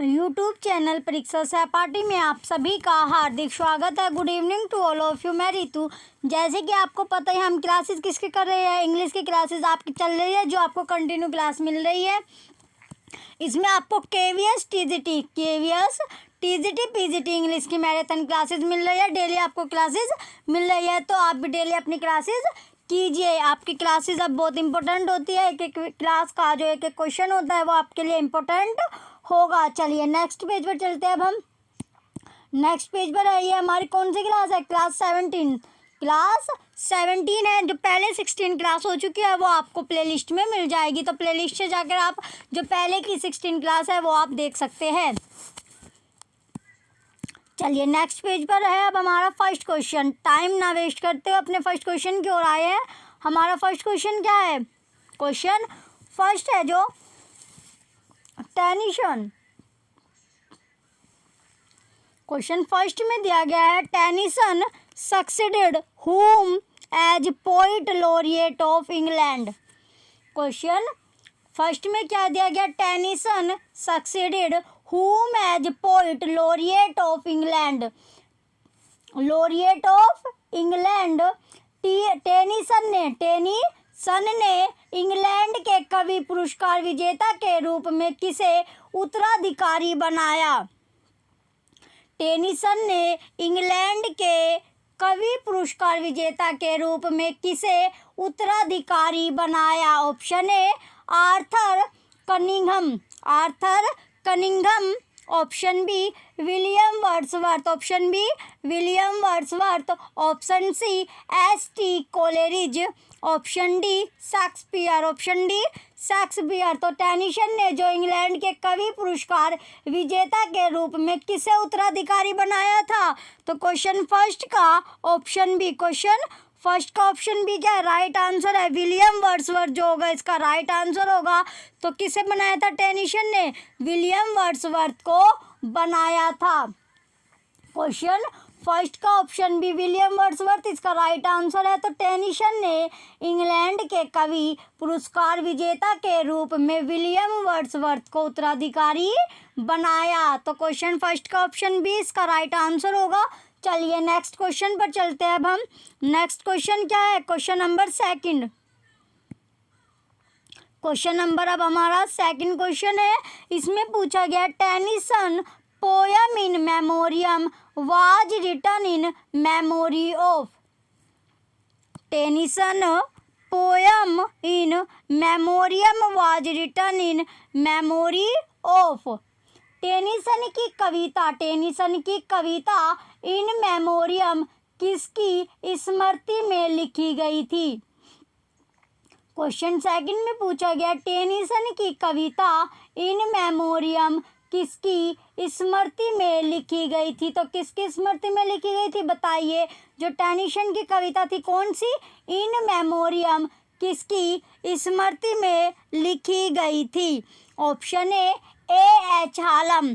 YouTube channel परीक्षा सहपाठी में आप सभी का हार्दिक स्वागत है। Good evening to all of you. मैं रितु। जैसे कि आपको पता है हम क्लासेस किसके कर रहे हैं, इंग्लिश की क्लासेस आपकी चल रही है जो आपको कंटिन्यू क्लास मिल रही है। इसमें आपको केवीएस टीजीटी पीजीटी इंग्लिश की मैराथन क्लासेस मिल रही है। डेली आपको क्लासेस मिल रही है, तो आप भी डेली अपनी क्लासेस कीजिए। आपकी क्लासेस अब बहुत इंपॉर्टेंट होती है। एक एक क्लास का जो एक एक क्वेश्चन होता है वो आपके लिए इम्पोर्टेंट होगा। चलिए नेक्स्ट पेज पर चलते हैं। अब हम नेक्स्ट पेज पर है, ये हमारी कौन सी क्लास है? क्लास 17 है। जो पहले 16 क्लास हो चुकी है वो आपको प्लेलिस्ट में मिल जाएगी, तो प्लेलिस्ट से जाकर आप जो पहले की 16 क्लास है वो आप देख सकते हैं। चलिए नेक्स्ट पेज पर है अब हमारा फर्स्ट क्वेश्चन। टाइम ना वेस्ट करते हुए अपने फर्स्ट क्वेश्चन की ओर आए हैं। हमारा फर्स्ट क्वेश्चन क्या है? क्वेश्चन फर्स्ट है जो टेनिसन। क्वेश्चन फर्स्ट में दिया गया है, Tennyson succeeded whom as poet laureate of England. Question first में क्या दिया गया? Tennyson succeeded whom as poet laureate of England. Laureate of England Tennyson ने इंग्लैंड के कवि पुरस्कार विजेता के रूप में किसे उत्तराधिकारी बनाया? टेनिसन ने इंग्लैंड के कवि पुरस्कार विजेता के रूप में किसे उत्तराधिकारी बनाया? Option A Arthur Cunningham, option B William Wordsworth, option C S T. Coleridge, option D Shakespeare. तो टेनिसन ने जो इंग्लैंड के कवि पुरस्कार विजेता के रूप में किसे उत्तराधिकारी बनाया था? तो क्वेश्चन फर्स्ट का ऑप्शन बी क्या है? राइट आंसर है विलियम वर्ड्सवर्थ जो होगा इसका राइट आंसर होगा। तो किसे बनाया था? टेनिसन ने विलियम वर्ड्सवर्थ को बनाया था। क्वेश्चन फर्स्ट का ऑप्शन बी विलियम वर्ड्सवर्थ इसका राइट आंसर है। तो टेनिसन ने इंग्लैंड के कवि पुरस्कार विजेता के रूप में विलियम वर्ड्सवर्थ को उत्तराधिकारी बनाया। तो क्वेश्चन फर्स्ट का ऑप्शन बी इसका राइट आंसर होगा। चलिए नेक्स्ट क्वेश्चन पर चलते हैं। अब हम नेक्स्ट क्वेश्चन क्या है? Question number second. Question number अब हमारा सेकंड क्वेश्चन है। इसमें पूछा गया Tennyson poem In Memoriam was written in memory of. Tennyson poem In Memoriam was written in memory of. Tennyson की कविता इन मेमोरियम किसकी स्मृति में लिखी गई थी? क्वेश्चन सेकंड में पूछा गया टेनिसन की कविता इन मेमोरियम किसकी स्मृति में लिखी गई थी? तो किसकी स्मृति में लिखी गई थी बताइए। जो टेनिसन की कविता थी कौन सी? इन मेमोरियम किसकी स्मृति में लिखी गई थी? Option A H Hallam,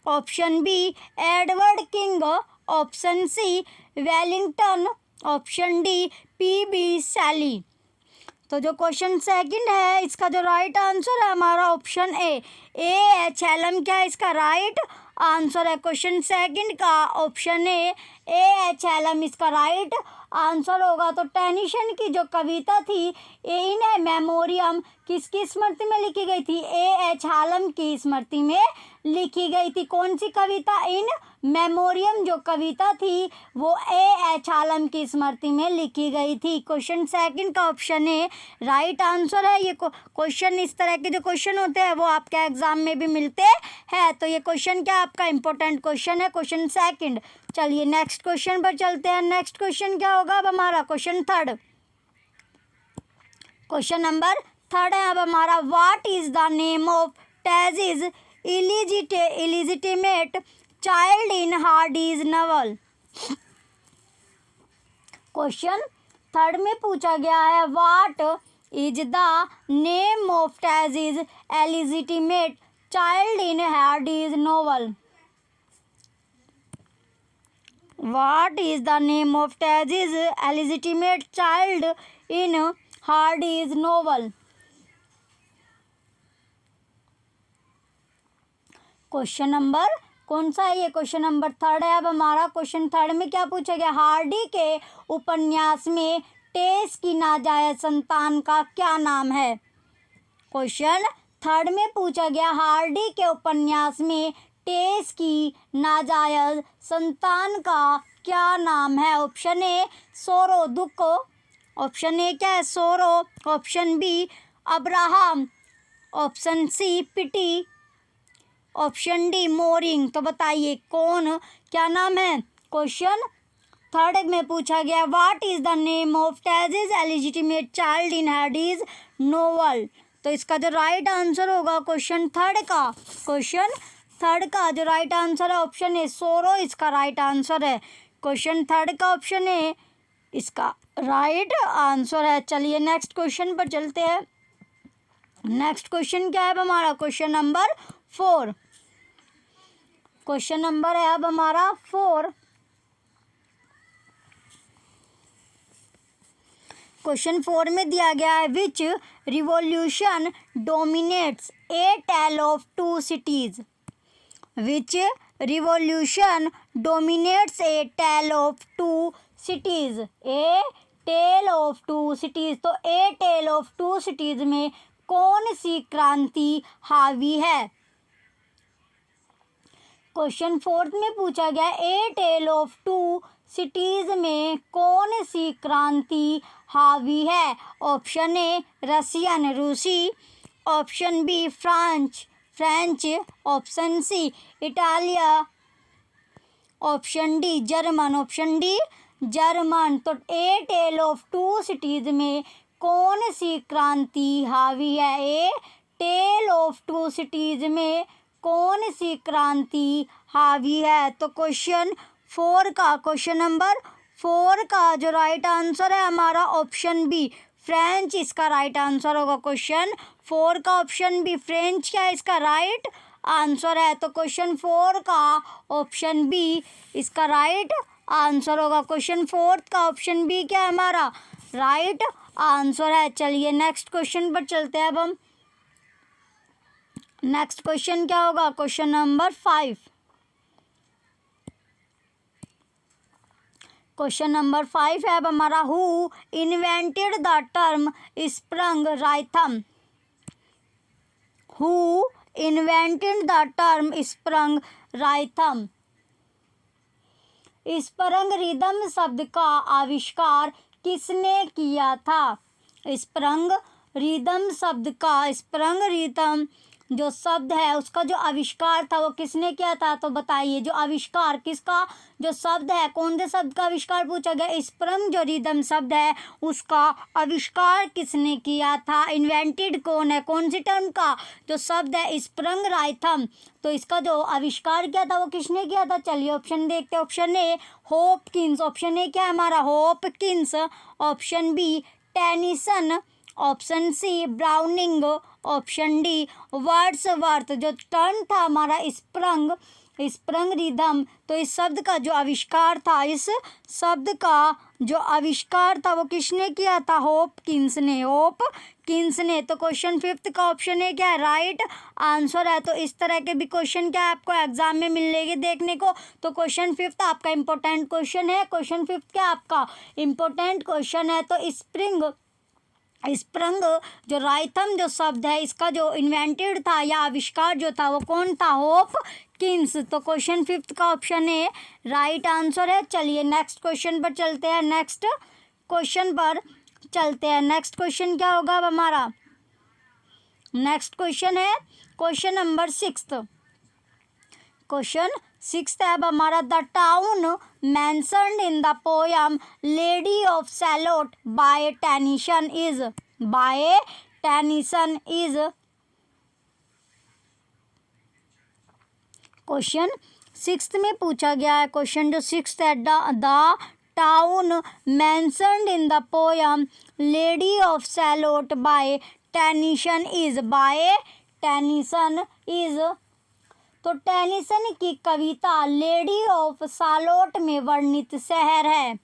option B Edward King, option C Wellington, option D P B. Shelley. तो जो क्वेश्चन सेकंड है इसका जो राइट आंसर है हमारा ऑप्शन ए एच एलम क्या है इसका राइट आंसर है। क्वेश्चन सेकंड का ऑप्शन ए एच एलम इसका राइट आंसर होगा। तो टेनिसन की जो कविता थी इन मेमोरियम किसकी स्मृति में लिखी गई थी? ए एच हालम की स्मृति में लिखी गई थी। कौन सी कविता? इन मेमोरियम जो कविता थी वो ए एच हालम की स्मृति में लिखी गई थी। क्वेश्चन सेकंड का ऑप्शन ए राइट आंसर है। ये क्वेश्चन इस तरह के जो क्वेश्चन होते हैं वो आपके एग्जाम में भी मिलते हैं, तो ये क्वेश्चन क्या आपका इंपॉर्टेंट क्वेश्चन है, क्वेश्चन सेकंड। चलिए नेक्स्ट क्वेश्चन पर चलते हैं। नेक्स्ट क्वेश्चन क्या होगा अब हमारा? Question third. Question number third है अब हमारा, what is the name of Tess's illegitimate child in Hardy's novel. Question third में पूछा गया है, what is the name of Tess's illegitimate child in Hardy's novel. What is the name of Taz's illegitimate child in Hardy's novel? Question number कौन सा है ये? Question number 3 है। अब हमारा क्वेश्चन 3 में क्या पूछा गया? हार्डी के उपन्यास में टेस की नाजायज संतान का क्या नाम है? क्वेश्चन 3 में पूछा गया हार्डी के उपन्यास में टेस की नाजायज संतान का क्या नाम है? ऑप्शन ए सोरो दुख, ऑप्शन ए क्या है? Sorrow, option B Abraham, option C Pity, option D Morning. तो बताइए कौन क्या नाम है? क्वेश्चन 3 में पूछा गया what is the name of Tess's illegitimate child in Hardy's novel. तो इसका जो राइट आंसर होगा क्वेश्चन 3 का, क्वेश्चन 3 का जो राइट आंसर है ऑप्शन ए सोरो, इसका राइट आंसर है। क्वेश्चन 3 का ऑप्शन ए इसका राइट आंसर है। चलिए नेक्स्ट क्वेश्चन पर चलते हैं। नेक्स्ट क्वेश्चन क्या है अब हमारा? Question number 4। क्वेश्चन नंबर है अब हमारा 4। क्वेश्चन 4 में दिया गया है which revolution dominates A tell of to Cities. Which revolution dominates A tell of two cities. A tell of to Cities. तो A tell of to Cities में कौन सी क्रांति हावी है? क्वेश्चन 4 में पूछा गया A tell of to Cities में कौन सी क्रांति हावी है? ऑप्शन ए रशियन रूसी, option B French French, option C Italia, option D German, option D German. तो A tell of to Cities में कौन सी क्रांति हावी है? A tell of to Cities में कौन सी क्रांति हावी है? तो क्वेश्चन 4 का, क्वेश्चन नंबर 4 का जो राइट आंसर है हमारा ऑप्शन बी फ्रेंच, इसका राइट आंसर होगा। क्वेश्चन 4 का ऑप्शन बी फ्रेंच क्या है? इसका राइट आंसर है। तो क्वेश्चन 4 का ऑप्शन बी इसका राइट आंसर होगा। क्वेश्चन 4 का ऑप्शन बी क्या है हमारा? राइट आंसर है। चलिए नेक्स्ट क्वेश्चन पर चलते हैं। अब हम नेक्स्ट क्वेश्चन क्या होगा? Question number 5। क्वेश्चन नंबर 5 है अब हमारा who invented the term sprung rhythm. Who invented the term sprung rhythm. Sprung rhythm शब्द का आविष्कार किसने किया था? स्प्रंग रिदम शब्द का, स्प्रंग रिदम जो शब्द है उसका जो आविष्कार था वो किसने किया था? तो बताइए जो आविष्कार किसका, जो शब्द है कौन से शब्द का आविष्कार पूछा गया? स्प्रंग जो रिदम शब्द है उसका आविष्कार किसने किया था? इन्वेंटेड कौन है? कौन सी टर्म का जो शब्द है स्प्रंग राइथम, तो इसका जो आविष्कार किया था वो किसने किया था? चलिए ऑप्शन देखते हैं। Option A Hopkins, option A क्या है हमारा? Hopkins, option B Tennyson, option C Browning, option D Wordsworth. जो टर्म था हमारा स्प्रंग, स्प्रंग रिदम, तो इस शब्द का जो आविष्कार था, इस शब्द का जो आविष्कार था वो किसने किया था? हॉपकिंस ने, हॉपकिंस ने। तो क्वेश्चन 5 का ऑप्शन है क्या है? राइट आंसर है। तो इस तरह के भी क्वेश्चन क्या है आपको एग्जाम में मिलेंगे देखने को। तो क्वेश्चन 5 आपका इंपॉर्टेंट क्वेश्चन है। क्वेश्चन 5 क्या आपका इंपॉर्टेंट क्वेश्चन है। तो स्प्रंग जो राइथम जो शब्द है इसका जो इन्वेंटेड था या आविष्कार जो था वो कौन था? हॉपकिंस। तो क्वेश्चन 5 का ऑप्शन है राइट आंसर है। चलिए नेक्स्ट क्वेश्चन पर चलते हैं। नेक्स्ट क्वेश्चन पर चलते हैं। नेक्स्ट क्वेश्चन क्या होगा अब हमारा? नेक्स्ट क्वेश्चन है क्वेश्चन नंबर 6। क्वेश्चन 6 है अब हमारा the town mentioned in the poem Lady of Shalott by Tennyson is, by Tennyson is. Question 6 में पूछा गया है, क्वेश्चन जो 6 है the town mentioned in the poem Lady of Shalott by Tennyson is, by Tennyson is. तो Tennyson की कविता lady of सालोट में वर्णित शहर है।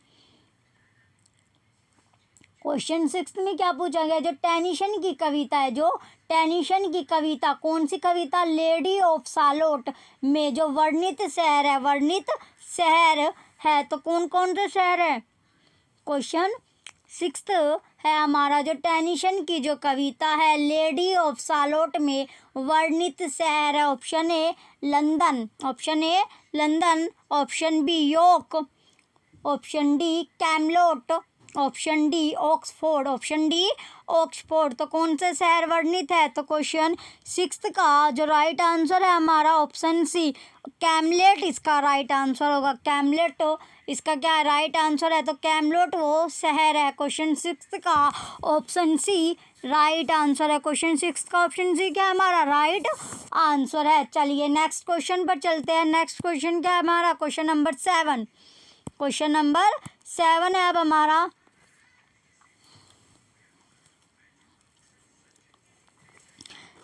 क्वेश्चन 6 में क्या पूछा गया, जो टेनिसन की कविता है, जो टेनिसन की कविता, कौन सी कविता, लेडी ऑफ सालोट में जो वर्णित शहर है, वर्णित शहर है, तो कौन कौन से शहर है। क्वेश्चन 6 है हमारा, जो टेनिसन की जो कविता है लेडी ऑफ सालोट में वर्णित शहर है। Option A London, option A London, option B York, option D Camelot, option D Oxford, option D Oxford. तो कौन सा शहर वर्णित है, तो क्वेश्चन 6 का जो राइट आंसर है हमारा ऑप्शन सी कैमलेट इसका राइट आंसर होगा। कैमलेट इसका क्या राइट आंसर है, तो कैमलोट वो शहर है। क्वेश्चन 6 का ऑप्शन सी राइट आंसर है। क्वेश्चन 6 का ऑप्शन सी क्या हमारा राइट आंसर है। चलिए नेक्स्ट क्वेश्चन पर चलते हैं। नेक्स्ट क्वेश्चन क्या है हमारा, क्वेश्चन नंबर 7। क्वेश्चन नंबर 7 है अब हमारा,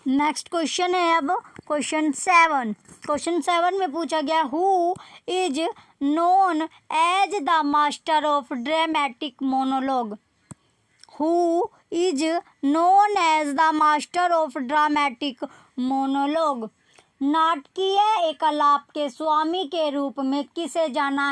नेक्स्ट क्वेश्चन है अब क्वेश्चन 7। क्वेश्चन 7 में पूछा गया, who is known as the master of dramatic monologue, who is known as the master of dramatic monologue. नाटकीय एकलाप के स्वामी के रूप में किसे जाना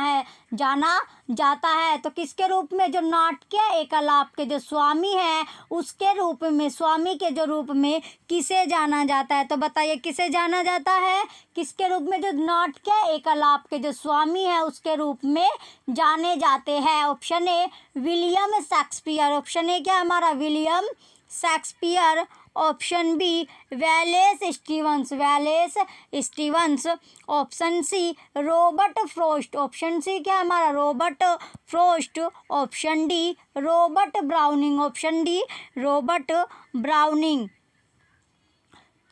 जाता है, तो किसके रूप में, जो नाटकीय एकलाप के जो स्वामी हैं उसके रूप में, स्वामी के जो रूप में किसे जाना जाता है। तो बताइए किसे जाना जाता है, किसके रूप में, जो नाटकीय एकलाप के जो स्वामी हैं उसके रूप में जाने जाते हैं। Option A William Shakespeare, option A क्या हमारा William Shakespeare, option B Wallace Stevens, Wallace Stevens, option C Robert Frost, option C क्या हमारा Robert Frost, option D Robert Browning, option D Robert Browning.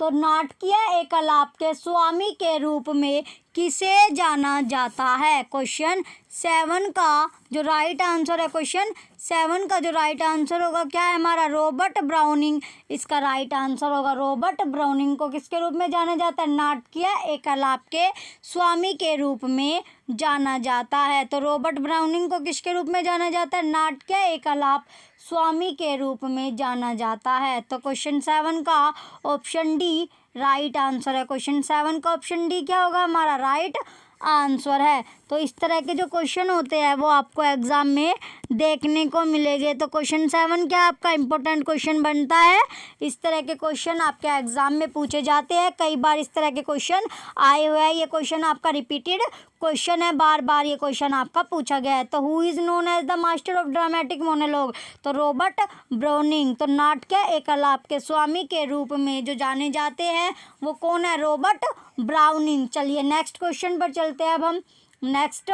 तो नाटकीय एकलाप के स्वामी के रूप में किसे जाना जाता है। क्वेश्चन 7 का जो राइट आंसर है, क्वेश्चन 7 का जो राइट आंसर होगा क्या है हमारा रॉबर्ट ब्राउनिंग इसका राइट आंसर होगा। रॉबर्ट ब्राउनिंग को किसके रूप में जाना जाता है, नाटकीय एकलाप के स्वामी के रूप में जाना जाता है। तो रॉबर्ट ब्राउनिंग को किसके रूप में जाना जाता है, नाटकीय एकलाप स्वामी के रूप में जाना जाता है। तो क्वेश्चन 7 का ऑप्शन डी राइट आंसर है। क्वेश्चन 7 का ऑप्शन डी क्या होगा हमारा राइट आंसर है। तो इस तरह के जो क्वेश्चन होते हैं वो आपको एग्जाम में देखने को मिलेंगे। तो क्वेश्चन 7 क्या आपका इम्पोर्टेंट क्वेश्चन बनता है। इस तरह के क्वेश्चन आपके एग्जाम में पूछे जाते हैं, कई बार इस तरह के क्वेश्चन आए हुए हैं। ये क्वेश्चन आपका रिपीटेड क्वेश्चन है, बार बार ये क्वेश्चन आपका पूछा गया है। तो who is known as the master of dramatic monologue, तो रॉबर्ट ब्राउनिंग। तो नाटकीय एकलाप के स्वामी के रूप में जो जाने जाते हैं वो कौन है, रॉबर्ट ब्राउनिंग। चलिए नेक्स्ट क्वेश्चन पर चलते हैं अब हम। नेक्स्ट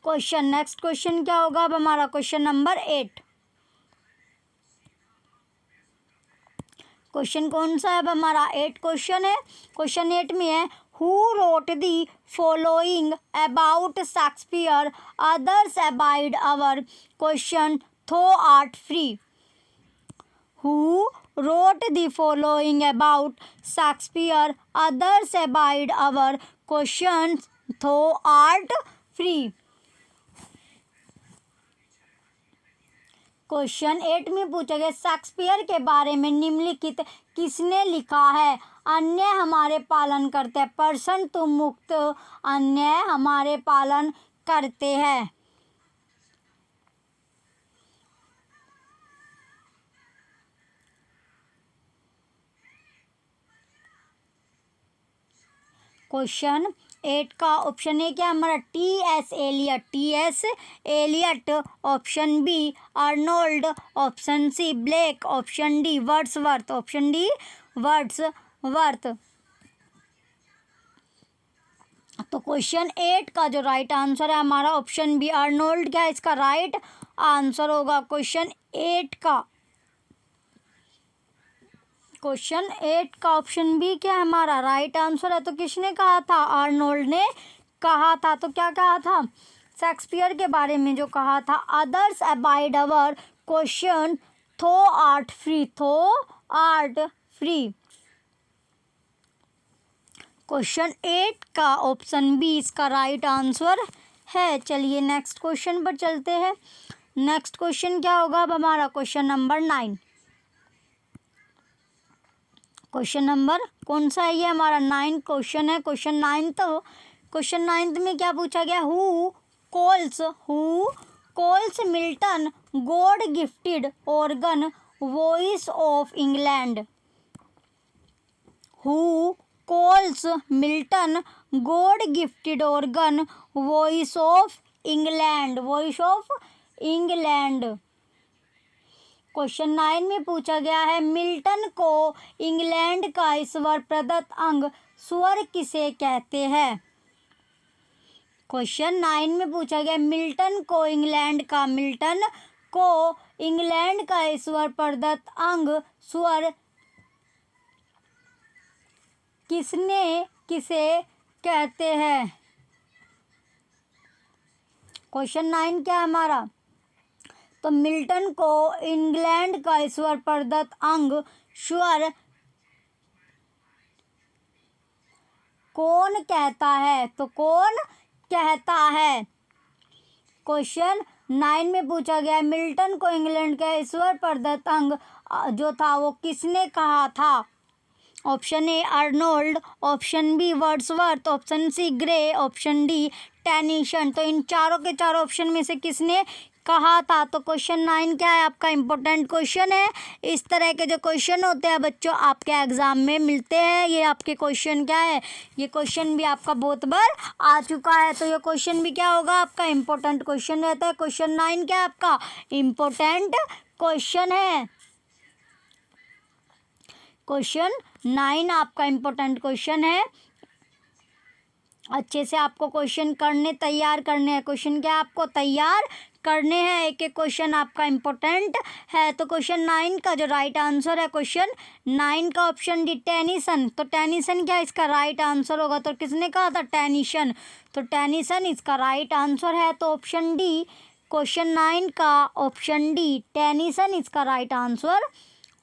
क्वेश्चन क्या होगा अब हमारा, क्वेश्चन नंबर 8। क्वेश्चन कौन सा है अब हमारा 8 क्वेश्चन है। क्वेश्चन 8 में है, who wrote the following about Shakespeare, others abide our question thou art free. Who wrote the following about Shakespeare, others abide our questions thou art free। Question 8 में पूछा गया, शेक्सपियर के बारे में निम्नलिखित किसने लिखा है। अन्य हमारे पालन करते हैं, पर्सन तुम मुक्त, अन्य हमारे पालन करते हैं। क्वेश्चन 8 का ऑप्शन ए क्या हमारा T S. Eliot, T S. Eliot, option B Arnold, option C Blake, option D Wordsworth, option D Wordsworth. तो क्वेश्चन 8 का जो राइट आंसर है हमारा ऑप्शन बी अर्नोल्ड क्या इसका राइट आंसर होगा। क्वेश्चन 8 का ऑप्शन बी क्या हमारा राइट आंसर है। तो किसने कहा था, आर्नोल्ड ने कहा था। तो क्या कहा था, शेक्सपियर के बारे में जो कहा था, others abide our question thou art free, थो आर्ट फ्री। क्वेश्चन 8 का ऑप्शन बी इसका राइट आंसर है। चलिए नेक्स्ट क्वेश्चन पर चलते हैं। नेक्स्ट क्वेश्चन क्या होगा अब हमारा? Question number 9। क्वेश्चन नंबर कौन सा है ये? हमारा 9 क्वेश्चन है। क्वेश्चन 9 तो क्वेश्चन 9 में क्या पूछा गया? Who calls Milton God gifted organ voice of England? Who calls Milton God gifted organ voice of England? Voice of England. Question 9 में पूछा गया है मिल्टन को इंग्लैंड का ईश्वर प्रदत्त अंग स्वर किसे कहते हैं? क्वेश्चन 9 में पूछा गया मिल्टन को इंग्लैंड का ईश्वर प्रदत्त अंग स्वर किसे कहते हैं? क्वेश्चन 9 क्या है हमारा? तो मिल्टन को इंग्लैंड का ईश्वर प्रदत्त अंग स्वर कौन कहता है? तो कौन कहता है? क्वेश्चन 9 में पूछा गया मिल्टन को इंग्लैंड का ईश्वर प्रदत्त अंग जो था वो किसने कहा था? Option A Arnold, option B Wordsworth, option C Gray, option D Tennyson. तो इन चारों के चारों ऑप्शन में से किसने कहा था? तो क्वेश्चन 9 क्या है आपका? इम्पोर्टेंट क्वेश्चन है। इस तरह के जो क्वेश्चन होते हैं बच्चों आपके एग्जाम में मिलते हैं। ये आपके क्वेश्चन क्या है? ये क्वेश्चन भी आपका बहुत बार आ चुका है, तो ये क्वेश्चन भी क्या होगा आपका? इम्पोर्टेंट क्वेश्चन रहता है। क्वेश्चन 9 क्या है आपका? इम्पोर्टेंट क्वेश्चन है। क्वेश्चन 9 आपका इम्पोर्टेंट क्वेश्चन है। अच्छे से आपको क्वेश्चन तैयार करने हैं। क्वेश्चन क्या आपको तैयार करने हैं? एक एक क्वेश्चन आपका इम्पोर्टेंट है। तो क्वेश्चन 9 का जो राइट आंसर है क्वेश्चन 9 का ऑप्शन डी टेनिसन। तो टेनिसन क्या इसका राइट आंसर होगा? तो किसने कहा था? टेनिसन। तो टेनिसन इसका राइट आंसर है। तो ऑप्शन डी क्वेश्चन 9 का ऑप्शन डी टेनिसन इसका राइट आंसर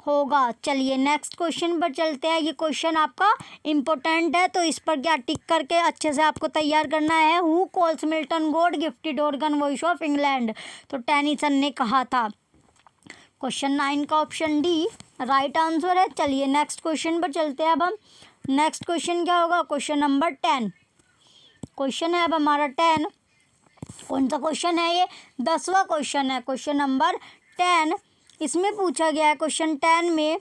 होगा। चलिए नेक्स्ट क्वेश्चन पर चलते हैं। ये क्वेश्चन आपका इम्पोर्टेंट है, तो इस पर क्या टिक करके अच्छे से आपको तैयार करना है। Who calls Milton God gifted organ voice of England? तो टेनिसन ने कहा था। क्वेश्चन 9 का ऑप्शन डी राइट आंसर है। चलिए नेक्स्ट क्वेश्चन पर चलते हैं। अब हम नेक्स्ट क्वेश्चन क्या होगा? क्वेश्चन नंबर 10 क्वेश्चन है अब हमारा 10। कौन सा क्वेश्चन है ये? 10वां क्वेश्चन है। क्वेश्चन नंबर 10 इसमें पूछा गया है क्वेश्चन 10 में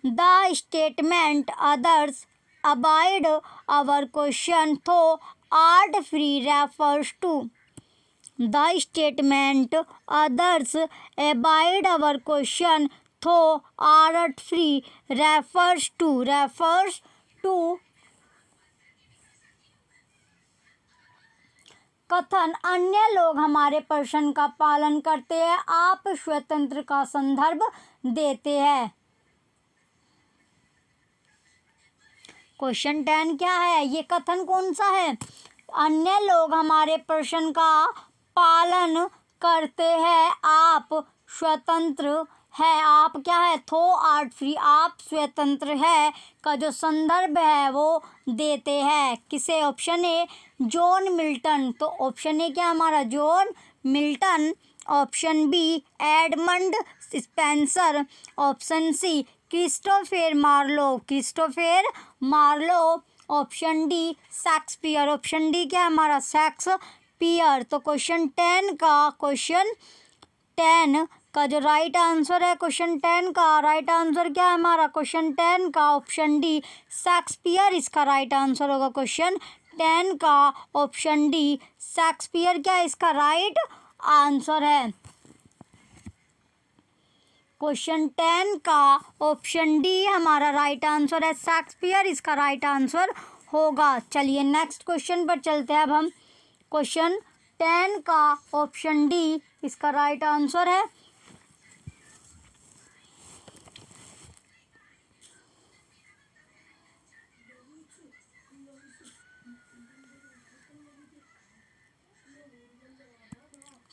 the statement others abide our question thou art free refers to. The statement others abide our question thou art free refers to कथन अन्य लोग हमारे प्रश्न का पालन करते हैं, आप स्वतंत्र का संदर्भ देते हैं। क्वेश्चन 10 क्या है? ये कथन कौन सा है? अन्य लोग हमारे प्रश्न का पालन करते हैं, आप स्वतंत्र है। आप क्या है? थो आर्ट फ्री, आप स्वतंत्र है का जो संदर्भ है वो देते हैं। किसे? Option A John Milton. तो ऑप्शन ए क्या हमारा? John Milton. Option B Edmund Spenser. Option C Christopher Marlowe. Option D Shakespeare. Option D क्या हमारा? शेक्सपियर। तो क्वेश्चन 10 का जो राइट आंसर है क्वेश्चन 10 का राइट आंसर क्या है हमारा? क्वेश्चन 10 का ऑप्शन डी शेक्सपियर इसका राइट आंसर होगा। क्वेश्चन 10 का ऑप्शन डी शेक्सपियर क्या इसका राइट आंसर है। क्वेश्चन 10 का ऑप्शन डी हमारा राइट आंसर है। शेक्सपियर इसका राइट आंसर होगा। चलिए नेक्स्ट क्वेश्चन पर चलते हैं। अब हम क्वेश्चन 10 का ऑप्शन डी इसका राइट आंसर है।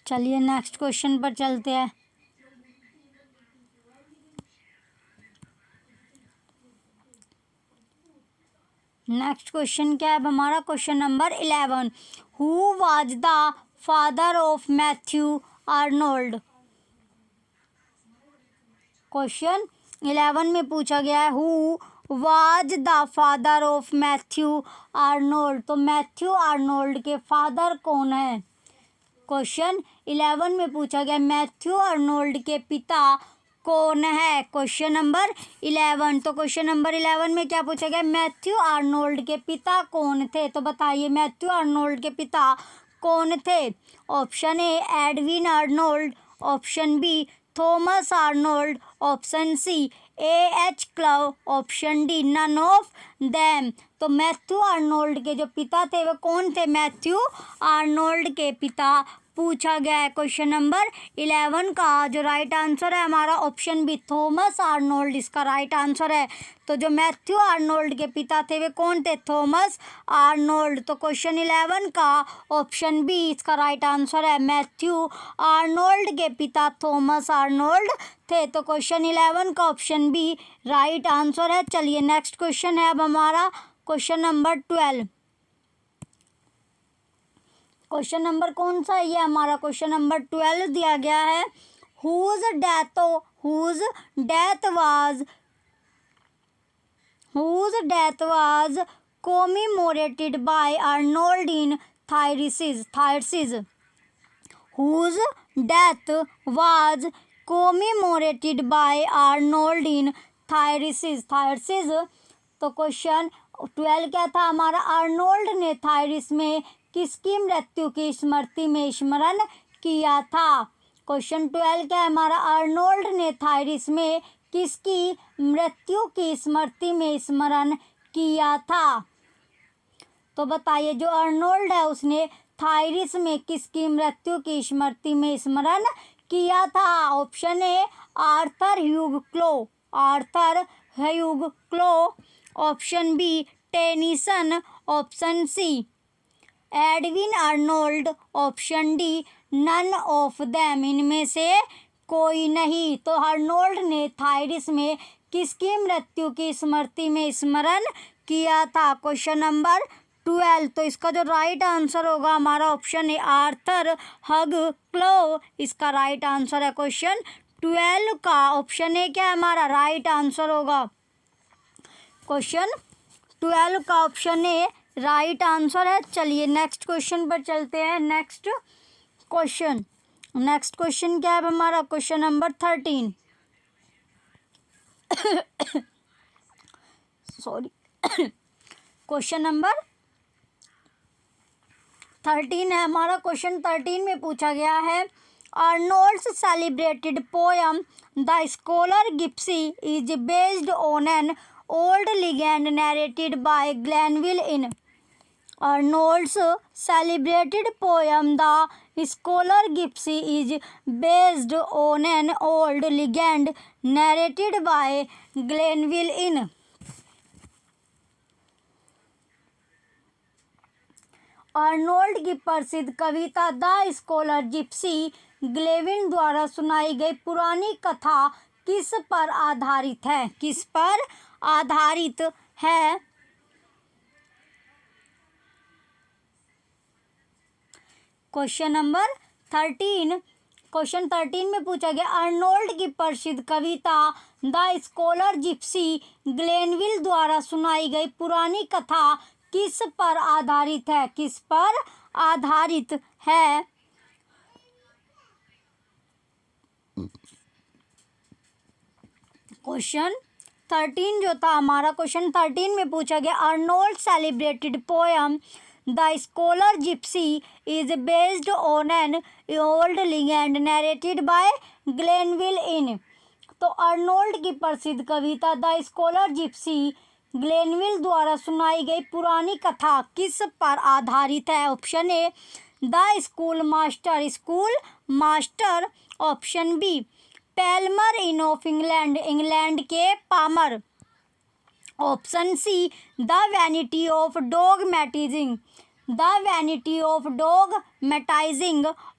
चलिए नेक्स्ट क्वेश्चन पर चलते हैं। नेक्स्ट क्वेश्चन क्या है अब हमारा? Question number 11 who was the father of Matthew Arnold. Question 11 में पूछा गया है who was the father of Matthew Arnold. तो मैथ्यू आर्नोल्ड के फादर कौन है? क्वेश्चन 11 में पूछा गया मैथ्यू आर्नोल्ड के पिता कौन है? Question number 11। तो क्वेश्चन नंबर 11 में क्या पूछा गया? मैथ्यू आर्नोल्ड के पिता कौन थे? तो बताइए मैथ्यू आर्नोल्ड के पिता कौन थे? Option A Edwin Arnold, option B Thomas Arnold, option C H Clough, option D none of them. तो मैथ्यू आर्नोल्ड के जो पिता थे वो कौन थे? मैथ्यू आर्नोल्ड के पिता पूछा गया है। क्वेश्चन नंबर 11 का जो राइट आंसर है हमारा ऑप्शन बी थॉमस आर्नोल्ड इसका राइट आंसर है। तो जो मैथ्यू आर्नोल्ड के पिता थे वे कौन थे? Thomas Arnold. तो क्वेश्चन 11 का ऑप्शन बी इसका राइट आंसर है। मैथ्यू आर्नोल्ड के पिता थॉमस आर्नोल्ड थे। तो क्वेश्चन 11 का ऑप्शन बी राइट आंसर है। चलिए नेक्स्ट क्वेश्चन है अब हमारा क्वेश्चन नंबर 12। क्वेश्चन नंबर कौन सा है? ये हमारा क्वेश्चन नंबर 12 दिया गया है whose death was commemorated by Arnold in Thyrsis. Whose death was commemorated by Arnold in Thyrsis. तो क्वेश्चन 12 क्या था हमारा? आर्नोल्ड ने थायरिस में किसकी मृत्यु की स्मृति में स्मरण किया था? क्वेश्चन 12 क्या है हमारा? आर्नोल्ड ने थायरिस में किसकी मृत्यु की स्मृति में स्मरण किया था? तो बताइए जो आर्नोल्ड है उसने थायरिस में किसकी मृत्यु की स्मृति में स्मरण किया था? Option A Arthur Hugh Clough, option B Tennyson, option C Edwin Arnold, option D none of them. इनमें से कोई नहीं। तो आर्नोल्ड ने थायरिस में किसकी मृत्यु की स्मृति में स्मरण किया था? Question number 12। तो इसका जो राइट आंसर होगा हमारा ऑप्शन है आर्थर हग क्लो इसका राइट आंसर है। क्वेश्चन 12 का ऑप्शन ए क्या है हमारा? राइट आंसर होगा। क्वेश्चन 12 का ऑप्शन ए राइट आंसर है। चलिए नेक्स्ट क्वेश्चन पर चलते हैं। नेक्स्ट क्वेश्चन क्या है हमारा? Question number 13 sorry question number 13 है हमारा। क्वेश्चन 13 में पूछा गया है Arnold's celebrated poem The Scholar Gipsy is based on an old legend narrated by Glenville Inn. Arnold's celebrated poem The Scholar Gypsy is based on an old legend narrated by Glenville Inn. Arnold की प्रसिद्ध कविता The Scholar Gypsy ग्लेविन द्वारा सुनाई गई पुरानी कथा किस पर आधारित है? किस पर आधारित है? Question number 13। क्वेश्चन 13 में पूछा गया आर्नोल्ड की प्रसिद्ध कविता द स्कॉलर जिप्सी ग्लेनविल द्वारा सुनाई गई पुरानी कथा किस पर आधारित है? किस पर आधारित है? क्वेश्चन 13 जो था हमारा क्वेश्चन 13 में पूछा गया Arnold celebrated poem The Scholar Gipsy is based on an old legend narrated by Glanvill in. तो आर्नोल्ड की प्रसिद्ध कविता द स्कॉलर जिप्सी ग्लेनविल द्वारा सुनाई गई पुरानी कथा किस पर आधारित है? Option A the schoolmaster, option B Palmer in of England के Palmer, option C the vanity of dogmatizing,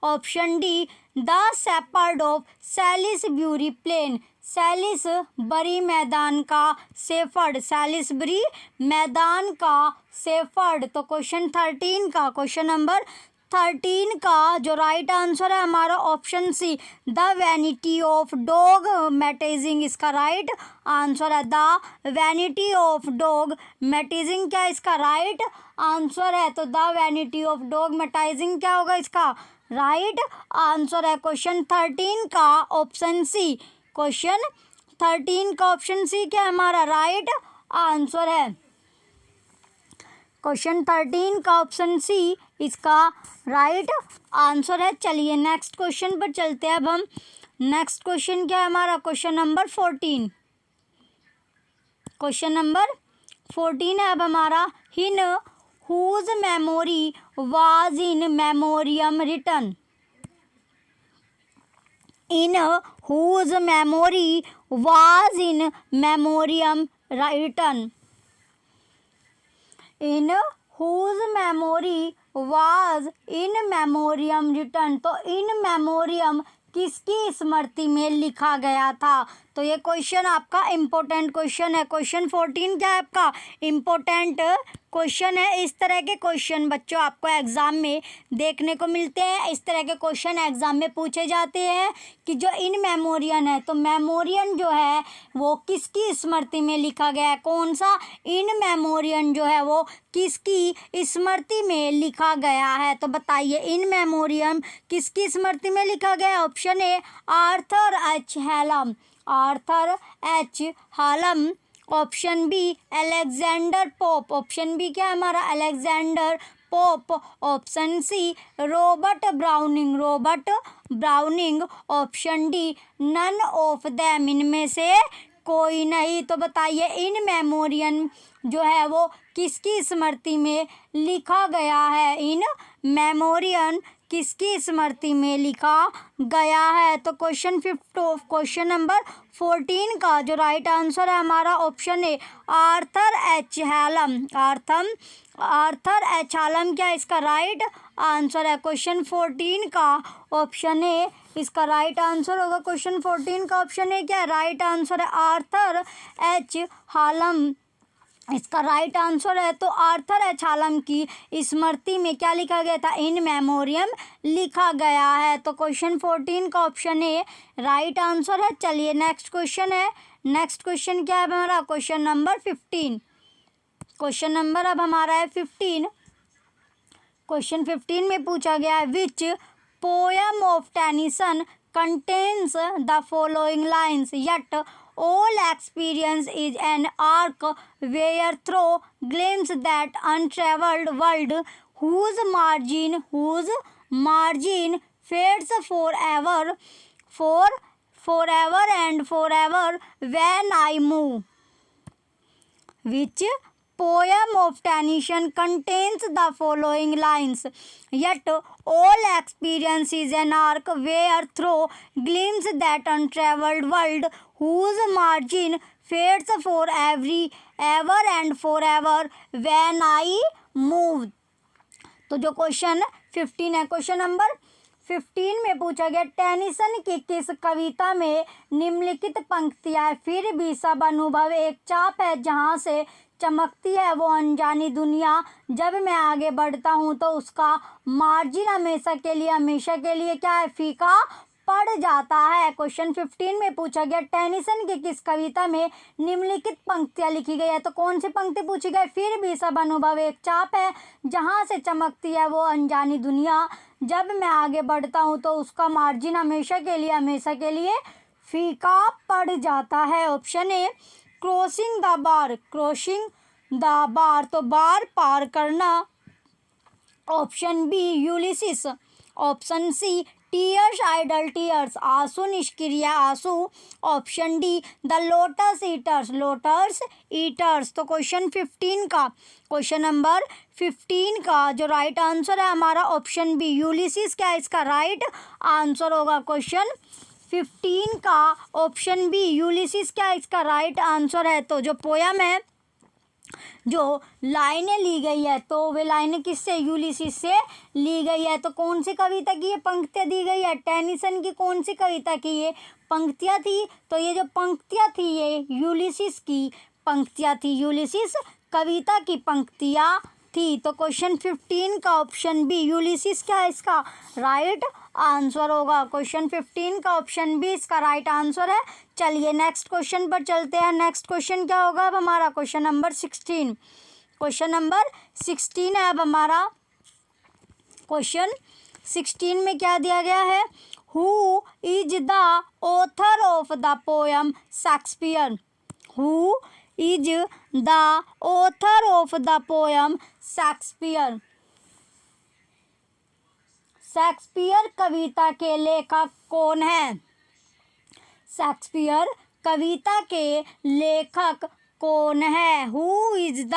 option D the shepherd of Salisbury plain. Salisbury मैदान का शेफर्ड। तो क्वेश्चन 13 का क्वेश्चन नंबर 13 का जो राइट आंसर है हमारा option C, the vanity of dogmatizing इसका राइट आंसर है। The vanity of dogmatizing क्या इसका राइट आंसर है। तो the vanity of dogmatizing क्या होगा इसका राइट आंसर है। क्वेश्चन 13 का ऑप्शन सी, क्वेश्चन 13 का ऑप्शन सी क्या हमारा राइट आंसर है। क्वेश्चन 13 का ऑप्शन सी इसका राइट आंसर है। चलिए नेक्स्ट क्वेश्चन पर चलते हैं अब हम। नेक्स्ट क्वेश्चन क्या है हमारा, क्वेश्चन नंबर 14। क्वेश्चन नंबर 14 है अब हमारा, in whose memory was In Memoriam written. In whose memory was In Memoriam written. In whose memory was In Memoriam written. तो इन मेमोरियम किसकी स्मृति में लिखा गया था। तो ये क्वेश्चन आपका इम्पोर्टेंट क्वेश्चन है। क्वेश्चन 14 क्या है आपका इम्पोर्टेंट क्वेश्चन है। इस तरह के क्वेश्चन बच्चों आपको एग्जाम में देखने को मिलते हैं। इस तरह के क्वेश्चन एग्जाम में पूछे जाते हैं कि जो इन मेमोरियन है, तो मेमोरियन जो है वो किसकी स्मृति में लिखा गया है। कौन सा इन मेमोरियन जो है वो किसकी स्मृति में लिखा गया है। तो बताइए इन मेमोरियम किसकी स्मृति में लिखा गया है। Option A Arthur H Hallam, Arthur H Hallam. Option B Alexander Pope, option B क्या है हमारा Alexander Pope. Option C Robert Browning, Robert Browning. Option D none of them, इनमें से कोई नहीं। तो बताइए इन मेमोरियन जो है वो किसकी स्मृति में लिखा गया है। इन मेमोरियन किसकी स्मृति में लिखा गया है। तो क्वेश्चन नंबर 14 का जो राइट आंसर है हमारा option A Arthur H Hallam. Arthur H Hallam क्या इसका राइट आंसर है। क्वेश्चन 14 का ऑप्शन ए इसका राइट आंसर होगा। क्वेश्चन 14 का ऑप्शन ए क्या है राइट आंसर है आर्थर एच हालम इसका राइट आंसर है। तो आर्थर एच हालम की स्मृति में क्या लिखा गया था, इन मेमोरियम लिखा गया है। तो क्वेश्चन 14 का ऑप्शन ए राइट आंसर है। चलिए नेक्स्ट क्वेश्चन है। नेक्स्ट क्वेश्चन क्या है हमारा, क्वेश्चन नंबर 15। क्वेश्चन नंबर अब हमारा है 15। क्वेश्चन 15 में पूछा गया है which poem of Tennyson contains the following lines yet all experience is an arc where through glimpse that untraveled world whose margin fades forever and forever when I move. Which poem of Tennyson contains the following lines, yet all experience is an arc where through glimpse that untraveled world whose margin fades ever and forever when I move. तो जो question 15 है, question number 15 में पूछा गया Tennyson की किस कविता में निम्नलिखित पंक्तियां फिर भी सब अनुभव एक चाप है जहां से चमकती है वो अनजानी दुनिया, जब मैं आगे बढ़ता हूं तो उसका मार्जिन हमेशा के लिए क्या है, फीका पड़ जाता है। क्वेश्चन 15 में पूछा गया टेनिसन की किस कविता में निम्नलिखित पंक्तियां लिखी गई है। तो कौन सी पंक्ति पूछी गई, फिर भी सब अनुभव एक चाप है जहां से चमकती है वो अनजानी दुनिया, जब मैं आगे बढ़ता हूं तो उसका मार्जिन हमेशा के लिए फीका पड़ जाता है। ऑप्शन ए क्रॉसिंग द बार, तो बार पार करना। Option B Ulysses. Option C Tears Idle Tears, आंसू निष्क्रिय आंसू। Option D The Lotus Eaters. तो क्वेश्चन नंबर 15 का जो राइट आंसर है हमारा ऑप्शन बी यूलिसिस क्या इसका राइट आंसर होगा। क्वेश्चन 15 का ऑप्शन बी यूलिसिस क्या इसका राइट आंसर है। तो जो पोयम है, जो लाइनें ली गई है, तो वे लाइनें किससे, यूलिसिस से ली गई है। तो कौन सी कविता की ये पंक्तियां दी गई है, टेनिसन की कौन सी कविता की ये पंक्तियां थी। तो ये जो पंक्तियां थी ये यूलिसिस की पंक्तियां थी, यूलिसिस कविता की पंक्तियां थी। तो क्वेश्चन 15 का ऑप्शन बी यूलिसिस क्या है इसका राइट आंसर होगा। क्वेश्चन 15 का ऑप्शन बी इसका राइट आंसर है। चलिए नेक्स्ट क्वेश्चन पर चलते हैं। नेक्स्ट क्वेश्चन क्या होगा अब हमारा क्वेश्चन नंबर 16। क्वेश्चन नंबर 16 है अब हमारा। क्वेश्चन 16 में क्या दिया गया है, who is the author of the poem Shakespeare. Who is the author of the poem Shakespeare. Shakespeare कविता के लेखक कौन है। शेक्सपियर कविता के लेखक कौन है। Who is the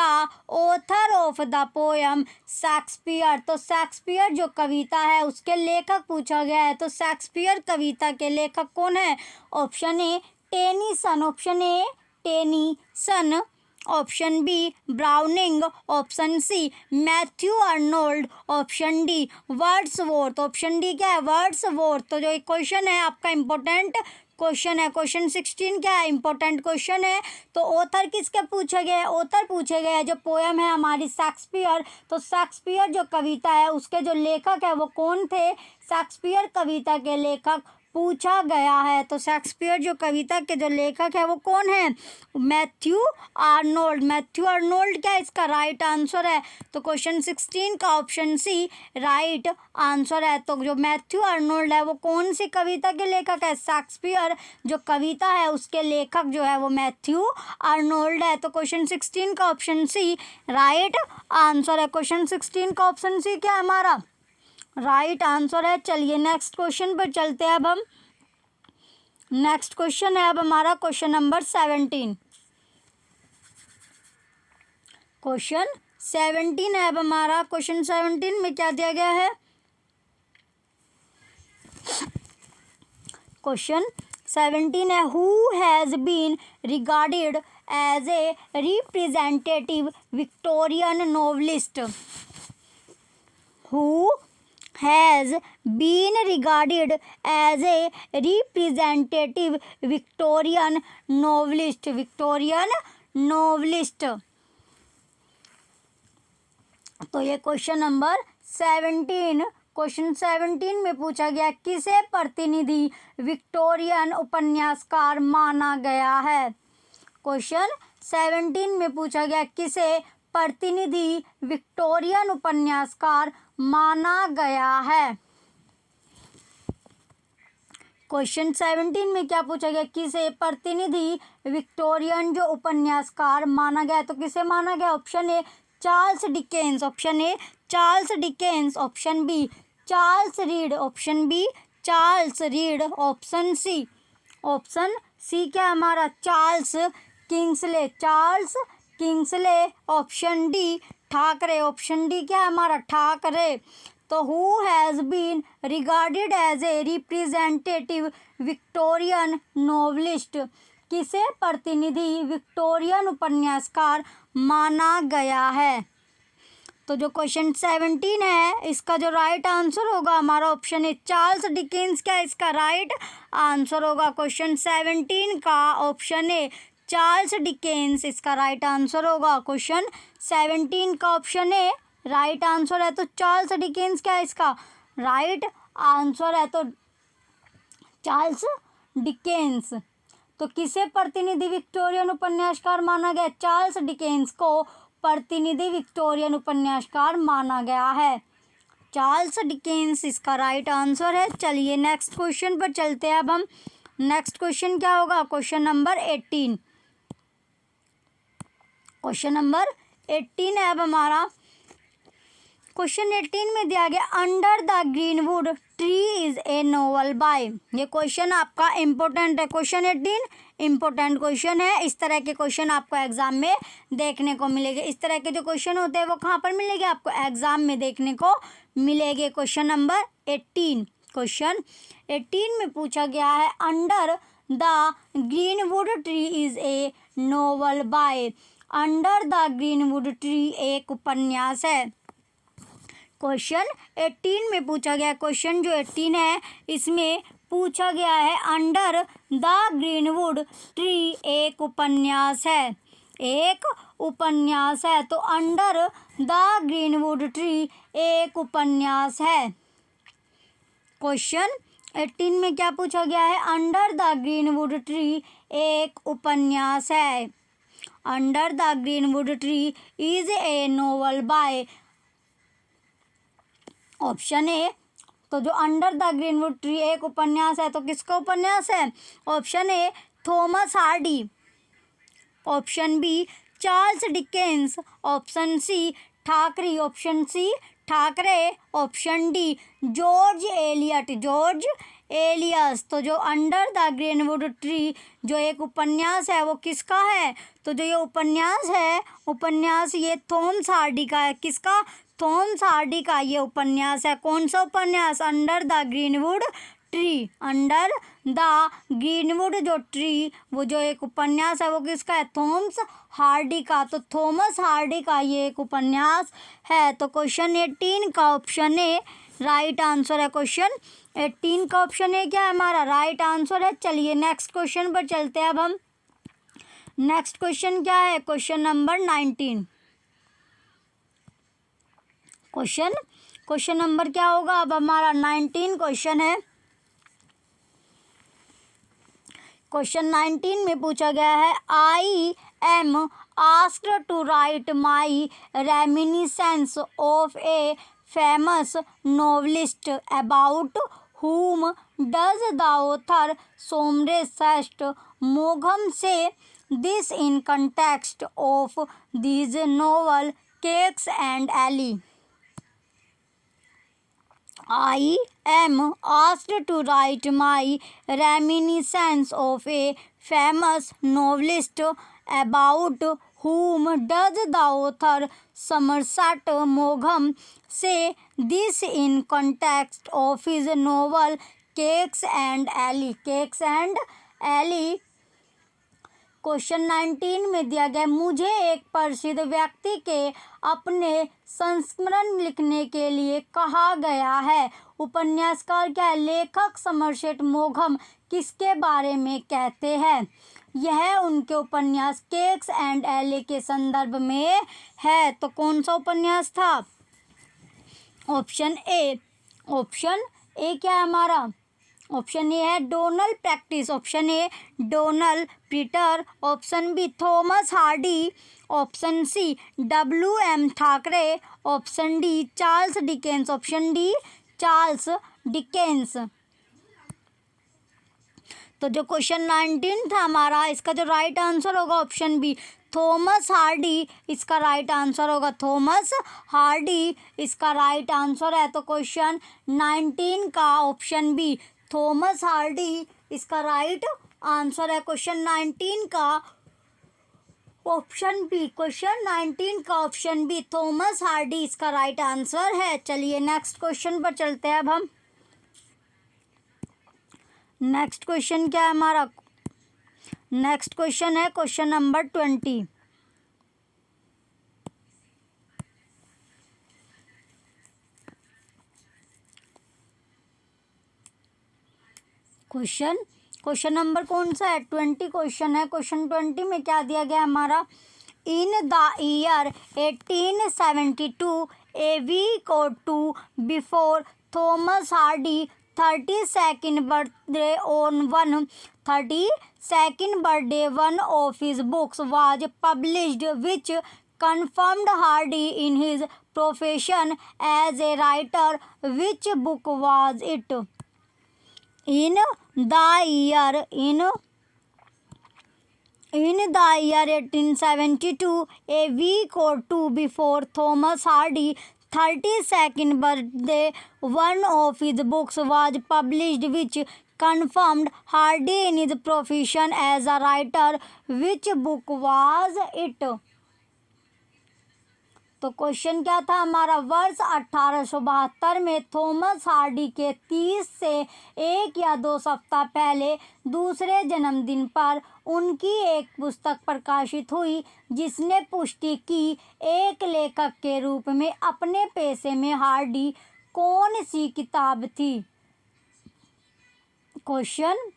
author of the poem Shakespeare. तो शेक्सपियर जो कविता है उसके लेखक पूछा गया है। तो शेक्सपियर कविता के लेखक कौन है। Option A Tennyson, option A Tennyson, option B Browning, option C Matthew Arnold, option D Wordsworth. Option D क्या है वर्ड्सवर्थ। तो जो क्वेश्चन है आपका इम्पोर्टेंट क्वेश्चन है। क्वेश्चन 16 क्या है इम्पोर्टेंट क्वेश्चन है। तो ऑथर किसके पूछे गए, ऑथर पूछे गए जो पोयम है हमारी शेक्सपियर। तो शेक्सपियर जो कविता है उसके जो लेखक है वो कौन थे। शेक्सपियर कविता के लेखक पूछा गया है। तो शेक्सपियर जो कविता के जो लेखक है वो कौन है मैथ्यू आर्नोल्ड। मैथ्यू आर्नोल्ड क्या इसका राइट आंसर है। तो क्वेश्चन 16 का ऑप्शन सी राइट आंसर है। तो जो मैथ्यू आर्नोल्ड है वो कौन सी कविता के लेखक है। शेक्सपियर जो कविता है उसके लेखक जो है वो मैथ्यू आर्नोल्ड है। तो क्वेश्चन 16 का ऑप्शन सी राइट आंसर है। क्वेश्चन 16 का ऑप्शन सी क्या है हमारा राइट आंसर है। चलिए नेक्स्ट क्वेश्चन पर चलते हैं अब हम। नेक्स्ट क्वेश्चन है अब हमारा क्वेश्चन नंबर 17। क्वेश्चन 17 है अब हमारा। क्वेश्चन 17 में क्या दिया गया है। क्वेश्चन 17 है who has been regarded as a representative Victorian novelist. Who has been regarded as a representative Victorian novelist। Victorian novelist। तो ये क्वेश्चन नंबर 17 क्वेश्चन 17 में पूछा गया किसे प्रतिनिधि विक्टोरियन उपन्यासकार माना गया है। क्वेश्चन 17 में पूछा गया किसे प्रतिनिधि विक्टोरियन उपन्यासकार माना गया है। क्वेश्चन 17 में क्या पूछा गया किसे प्रतिनिधि विक्टोरियन जो उपन्यासकार माना गया। तो किसे माना गया option A Charles Dickens, option A Charles Dickens, option B Charles Reade, option B Charles Reade, option C क्या हमारा Charles Kingsley, Charles Kingsley, option D Thackeray, option D क्या हमारा ठाकरे। तो who has been regarded as a representative Victorian novelist. किसे प्रतिनिधि Victorian उपन्यासकार माना गया है। तो जो क्वेश्चन 17 है इसका जो राइट आंसर होगा हमारा ऑप्शन है चार्ल्स डिकेंस क्या इसका राइट आंसर होगा। क्वेश्चन 17 का ऑप्शन है चार्ल्स डिकेंस इसका राइट आंसर होगा। क्वेश्चन 17 का ऑप्शन है राइट आंसर है। तो चार्ल्स डिकेंस क्या है इसका राइट आंसर है। तो चार्ल्स डिकेंस। तो किसे प्रतिनिधि विक्टोरियन उपन्यासकार माना गया। चार्ल्स डिकेंस को प्रतिनिधि विक्टोरियन उपन्यासकार माना गया है। चार्ल्स डिकेंस इसका राइट आंसर है। चलिए नेक्स्ट क्वेश्चन पर चलते हैं अब हम। नेक्स्ट क्वेश्चन क्या होगा क्वेश्चन नंबर 18। क्वेश्चन नंबर 18 है अब हमारा। क्वेश्चन 18 में दिया गया Under the greenwood Tree is a novel by. ये क्वेश्चन आपका इम्पोर्टेंट है। क्वेश्चन 18 इम्पोर्टेंट क्वेश्चन है। इस तरह के क्वेश्चन आपको एग्जाम में देखने को मिलेंगे। इस तरह के जो क्वेश्चन होते हैं वो कहाँ पर मिलेंगे आपको एग्जाम में देखने को मिलेंगे। क्वेश्चन नंबर 18 क्वेश्चन 18 में पूछा गया है Under the greenwood Tree is a novel by. Under the greenwood Tree एक उपन्यास है। क्वेश्चन 18 में पूछा गया क्वेश्चन जो 18 है इसमें पूछा गया है अंडर द ग्रीनवुड ट्री एक उपन्यास है। एक उपन्यास है। तो अंडर द ग्रीनवुड ट्री एक उपन्यास है। क्वेश्चन 18 में क्या पूछा गया है? अंडर द ग्रीनवुड ट्री एक उपन्यास है। Under the greenwood Tree is a novel by, option A. तो जो अंडर द ग्रीनवुड ट्री एक उपन्यास है, तो किसका उपन्यास है? Option A Thomas Hardy, option B Charles Dickens, option C Thackeray, option C Thackeray, option D George Eliot, George Eliot. तो जो अंडर द ग्रीनवुड ट्री जो एक उपन्यास है वो किसका है? तो जो ये उपन्यास है, उपन्यास ये थॉमस हार्डी का है। किसका? थॉमस हार्डी का ये उपन्यास है। कौन सा उपन्यास? Under the greenwood tree. Under the greenwood जो ट्री वो जो एक उपन्यास है वो किसका है? थॉमस हार्डी का। तो थॉमस हार्डी का ये एक उपन्यास है। तो क्वेश्चन 18 का ऑप्शन ए राइट आंसर है। क्वेश्चन 18 का ऑप्शन ए क्या है हमारा? राइट आंसर है। चलिए नेक्स्ट क्वेश्चन पर चलते हैं। अब हम नेक्स्ट क्वेश्चन क्या है? Question number 19। क्वेश्चन नंबर क्या होगा? अब हमारा 19 क्वेश्चन है। क्वेश्चन 19 में पूछा गया है, I am asked to write my reminiscence of a famous novelist about whom does the author Sommerset Maugham say this in context of these novel Cakes and Ally? I am asked to write my reminiscence of a famous novelist about whom does the author Somerset Maugham say this in context of his novel Cakes and Ally? Cakes and Ally question 19 में दिया गया, मुझे एक प्रसिद्ध व्यक्ति के अपने संस्मरण लिखने के लिए कहा गया है। उपन्यासकार क्या है? लेखक समरसेट मौघम किसके बारे में कहते हैं? यह उनके उपन्यास केक्स एंड एले के संदर्भ में है। तो कौन सा उपन्यास था? Option A. ऑप्शन ए क्या है हमारा? ऑप्शन ए है Donal practice, option A Donal Peter, option B Thomas Hardy, option C WM Thackeray, option D Charles Dickens, option D Charles Dickens. तो जो क्वेश्चन 19 था हमारा, इसका जो राइट आंसर होगा ऑप्शन बी थॉमस हार्डी, इसका right answer होगा Thomas Hardy, इसका राइट आंसर है। तो क्वेश्चन 19 का ऑप्शन बी थॉमस हार्डी इसका राइट आंसर है। क्वेश्चन 19 का ऑप्शन बी, क्वेश्चन 19 का ऑप्शन बी थॉमस हार्डी इसका राइट आंसर है। चलिए नेक्स्ट क्वेश्चन पर चलते हैं। अब हम नेक्स्ट क्वेश्चन क्या है हमारा? नेक्स्ट क्वेश्चन है क्वेश्चन नंबर 20। क्वेश्चन नंबर कौन सा है? 20 क्वेश्चन है। क्वेश्चन 20 में क्या दिया गया हमारा? In the year 1872 a week or 2 before Thomas Hardy 32nd birthday on 32nd birthday one of his books was published which confirmed Hardy in his profession as a writer. Which book was it? In the year 1872, a week or 2 before Thomas Hardy 32nd birthday, one of his books was published which confirmed Hardy in his profession as a writer. Which book was it? तो question क्या था हमारा? वर्ष 1872 में Thomas Hardy के 30 से 1 या 2 सप्ताह पहले दूसरे जन्मदिन पर उनकी एक पुस्तक प्रकाशित हुई जिसने पुष्टि की एक लेखक के रूप में अपने पेशे में हार्डी कौन सी किताब थी? क्वेश्चन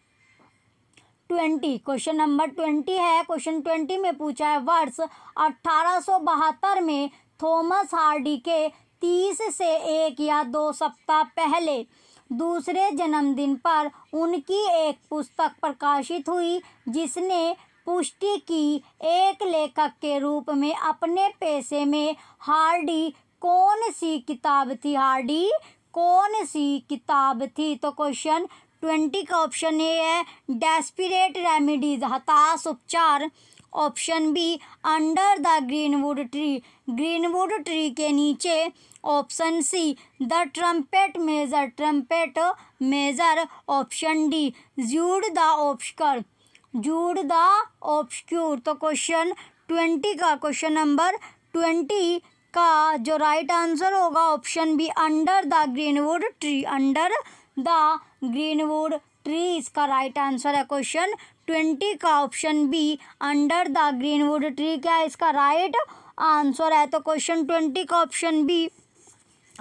20। क्वेश्चन नंबर 20 है। क्वेश्चन 20 में पूछा है वर्ष 1872 में थॉमस हार्डी के 30 से 1 या 2 सप्ताह पहले दूसरे जन्मदिन पर उनकी एक पुस्तक प्रकाशित हुई जिसने पुष्टि की एक लेखक के रूप में अपने पेशे में हार्डी कौन सी किताब थी? हार्डी कौन सी किताब थी? तो क्वेश्चन 20 का ऑप्शन ए है डेस्परेट रेमेडीज, हताश उपचार। Option B under the greenwood tree, greenwood tree के नीचे। Option C the trumpet major, trumpet major. Option D Jude the obscure, Jude the obscure. तो क्वेश्चन 20 का क्वेश्चन नंबर 20 का जो राइट आंसर होगा option B under the greenwood tree, under the greenwood tree इसका right answer है। Question 20 का option B under the greenwood tree क्या है इसका राइट आंसर है। तो क्वेश्चन 20 का ऑप्शन बी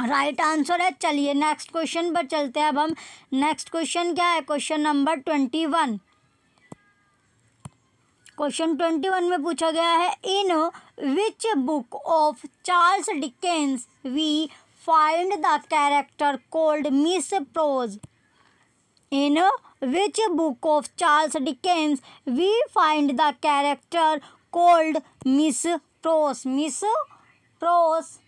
राइट आंसर है। चलिए नेक्स्ट क्वेश्चन पर चलते हैं। अब हम नेक्स्ट क्वेश्चन क्या है? Question number 21। क्वेश्चन 21 में पूछा गया है in which book of Charles Dickens we find the character called Miss Pross. In which book of Charles Dickens we find the character called Miss Pross, Miss Pross.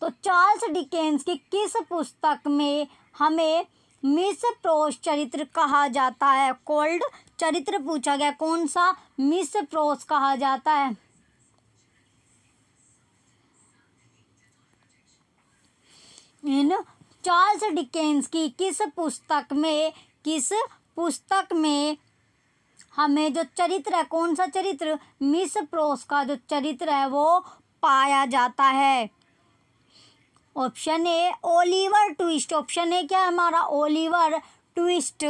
तो Charles Dickens की किस पुस्तक में हमें मिस प्रोस चरित्र कहा जाता है? कॉल्ड चरित्र पूछा गया, कौन सा? मिस प्रोस कहा जाता है। इन चार्ल्स डिकेंस की किस पुस्तक में हमें जो चरित्र है, कौन सा चरित्र? मिस प्रोस का जो चरित्र है वो पाया जाता है। Option A Oliver Twist, option A क्या है हमारा? Oliver Twist.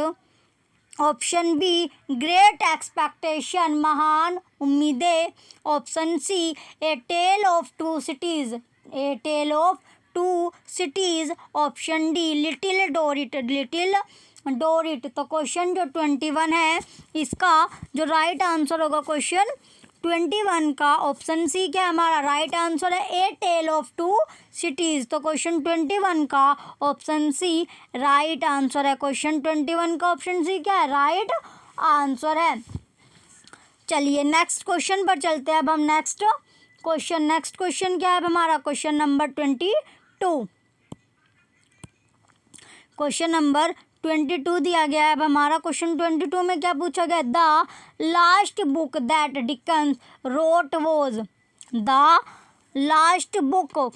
Option B great expectation, महान उम्मीदें। Option C a tell of two cities, A tell of to cities. Option D Little Dorrit, Little Dorrit. तो क्वेश्चन जो 21 है इसका जो राइट आंसर होगा क्वेश्चन 21 का ऑप्शन सी क्या हमारा राइट आंसर है? A tell of to Cities. तो क्वेश्चन 21 का ऑप्शन सी राइट आंसर है। क्वेश्चन 21 का ऑप्शन सी क्या है? राइट आंसर है। चलिए नेक्स्ट क्वेश्चन पर चलते हैं। अब हम नेक्स्ट क्वेश्चन क्या है हमारा? Question number 22। क्वेश्चन नंबर 22 दिया गया है। अब हमारा क्वेश्चन 22 में क्या पूछा गया? The last book that Dickens wrote was, the last book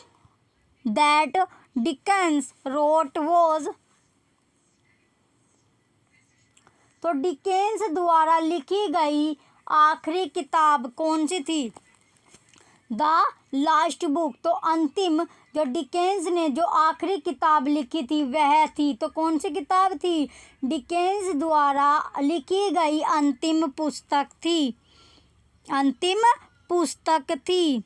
that Dickens wrote was. तो डिकेंस द्वारा लिखी गई आखिरी किताब कौन सी थी? द लास्ट बुक, तो अंतिम जो डिकेंस ने जो आखिरी किताब लिखी थी वह थी, तो कौन सी किताब थी? डिकेंस द्वारा लिखी गई अंतिम पुस्तक थी, अंतिम पुस्तक थी।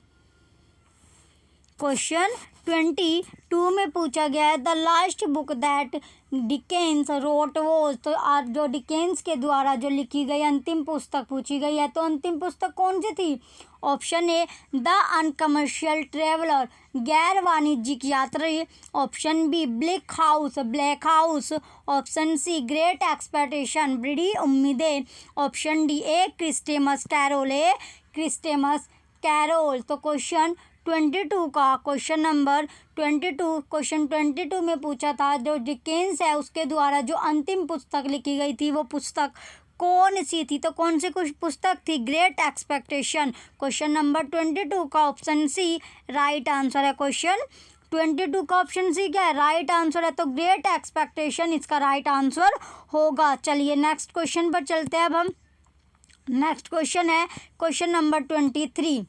क्वेश्चन 22 में पूछा गया है the last book that Dickens wrote was. तो जो डिकेंस के द्वारा जो लिखी गई अंतिम पुस्तक पूछी गई है, तो अंतिम पुस्तक कौन सी थी? Option A the Uncommercial Traveller, गैर वाणिज्यिक यात्री। Option B Bleak House, Bleak House. Option C Great Expectation, बड़ी उम्मीदें। Option D A Christmas Carol, A Christmas Carol. तो क्वेश्चन 22 का क्वेश्चन नंबर 22 क्वेश्चन 22 में पूछा था जो डिकेंस है उसके द्वारा जो अंतिम पुस्तक लिखी गई थी वो पुस्तक कौन सी थी? तो कौन सी कुछ पुस्तक थी? Great expectation. क्वेश्चन नंबर 22 का ऑप्शन सी राइट आंसर है। क्वेश्चन 22 का ऑप्शन सी क्या है? राइट आंसर है। तो ग्रेट एक्सपेक्टेशन इसका राइट आंसर होगा। चलिए नेक्स्ट क्वेश्चन पर चलते हैं। अब हम नेक्स्ट क्वेश्चन है क्वेश्चन नंबर 23।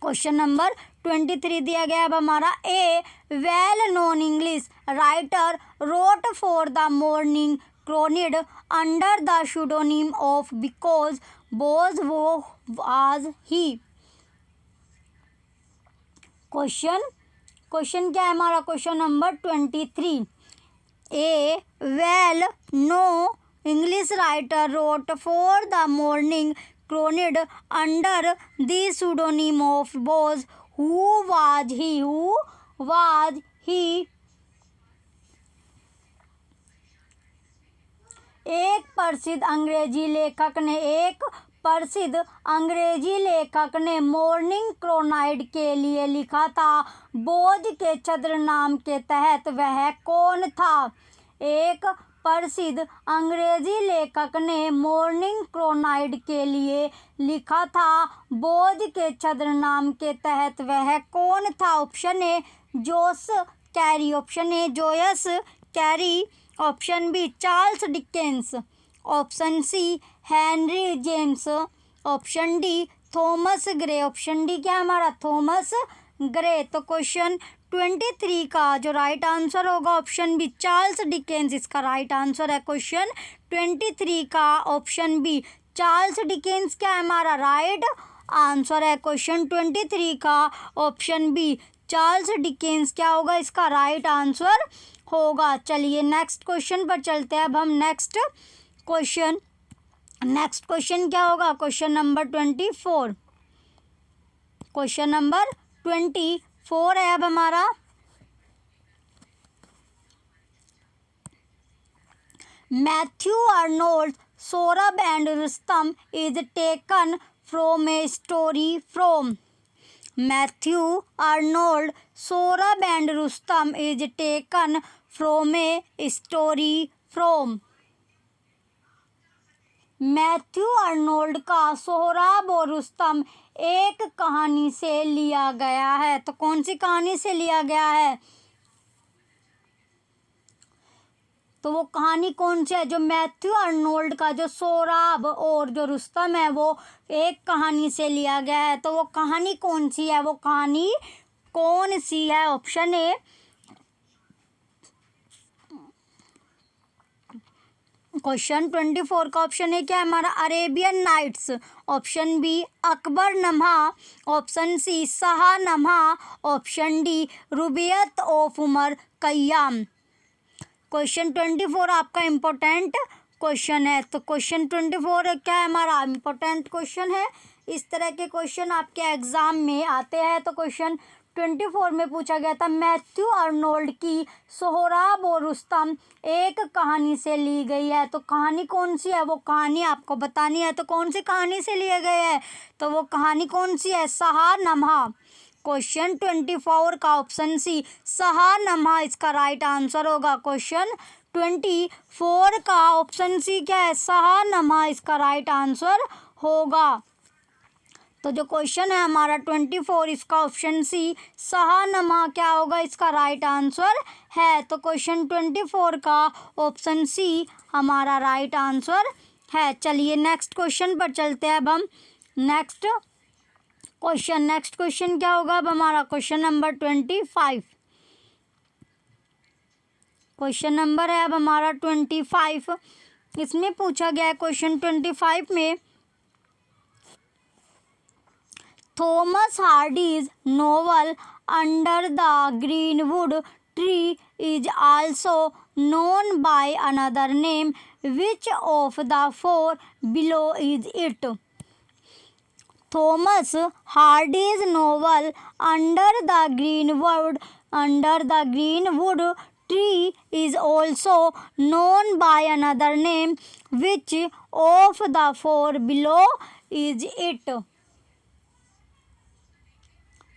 क्वेश्चन नंबर 23 दिया गया है अब हमारा a well known English writer wrote for the Morning क्रोनिड under the pseudonym of because Boz वो आज ही। क्वेश्चन क्या है हमारा? Question number 23 A well-known English writer wrote for the Morning Chronicle under the pseudonym of Bose. Who was he? Who was he? एक प्रसिद्ध अंग्रेजी लेखक ने मॉर्निंग क्रोनाइड के लिए लिखा था। बोझ के छद्म नाम के तहत वह कौन था? एक प्रसिद्ध अंग्रेजी लेखक ने मॉर्निंग क्रोनाइड के लिए लिखा था। बोझ के छद्म नाम के तहत वह कौन था? Option A Joyce Cary, option A Joyce Cary, option B Charles Dickens, option C Henry James, option D Thomas Gray. Option D क्या हमारा? Thomas Gray. तो क्वेश्चन 23 का जो राइट आंसर होगा ऑप्शन बी चार्ल्स डिकेंस इसका right answer है। Question 23 का option B Charles Dickens क्या है हमारा राइट आंसर है। क्वेश्चन 23 का ऑप्शन बी चार्ल्स डिकेंस क्या होगा इसका राइट आंसर होगा। चलिए नेक्स्ट क्वेश्चन पर चलते हैं। अब हम नेक्स्ट क्वेश्चन क्या होगा? Question number 24। क्वेश्चन नंबर 24 है अब हमारा। Matthew Arnold Sohrab and Rustam is taken from a story from. Matthew Arnold Sohrab and Rustam is taken from a story from. Matthew Arnold का सोहराब और रुस्तम एक कहानी से लिया गया है। तो कौन सी कहानी से लिया गया है? तो वो कहानी कौन सी है? जो मैथ्यू आर्नोल्ड का जो सोहराब और जो रुस्तम है वो एक कहानी से लिया गया है। तो वो कहानी कौन सी है? वो कहानी कौन सी है? ऑप्शन ए क्वेश्चन 24 का ऑप्शन ए क्या है हमारा? Arabian Nights, option B Akbarnama, option C Shahnama, option D Rubaiyat of Omar Khayyam. Question 24 आपका इम्पोर्टेंट क्वेश्चन है। तो क्वेश्चन 24 क्या है हमारा? इम्पोर्टेंट क्वेश्चन है। इस तरह के क्वेश्चन आपके एग्जाम में आते हैं। तो क्वेश्चन 24 में पूछा गया था मैथ्यू आर्नोल्ड की सोहराब और रुस्तम एक कहानी से ली गई है। तो कहानी कौन सी है? वो कहानी आपको बतानी है। तो कौन सी कहानी से लिए गए हैं? तो वो कहानी कौन सी है? शाहनामा। क्वेश्चन 24 का ऑप्शन सी शाहनामा इसका राइट आंसर होगा। क्वेश्चन 24 का ऑप्शन सी क्या है? शाहनामा इसका राइट आंसर होगा। तो जो क्वेश्चन है हमारा 24 इसका ऑप्शन सी शाहनामा क्या होगा इसका राइट आंसर है। तो क्वेश्चन 24 का ऑप्शन सी हमारा राइट आंसर है। चलिए नेक्स्ट क्वेश्चन पर चलते हैं। अब हम नेक्स्ट क्वेश्चन क्या होगा अब हमारा? Question number 25। क्वेश्चन नंबर है अब हमारा 25। इसमें पूछा गया है क्वेश्चन 25 में Thomas Hardy's novel under the greenwood Tree is also known by another name which of the four below is it. Thomas Hardy's novel under the greenwood tree is also known by another name. Which of the four below is it?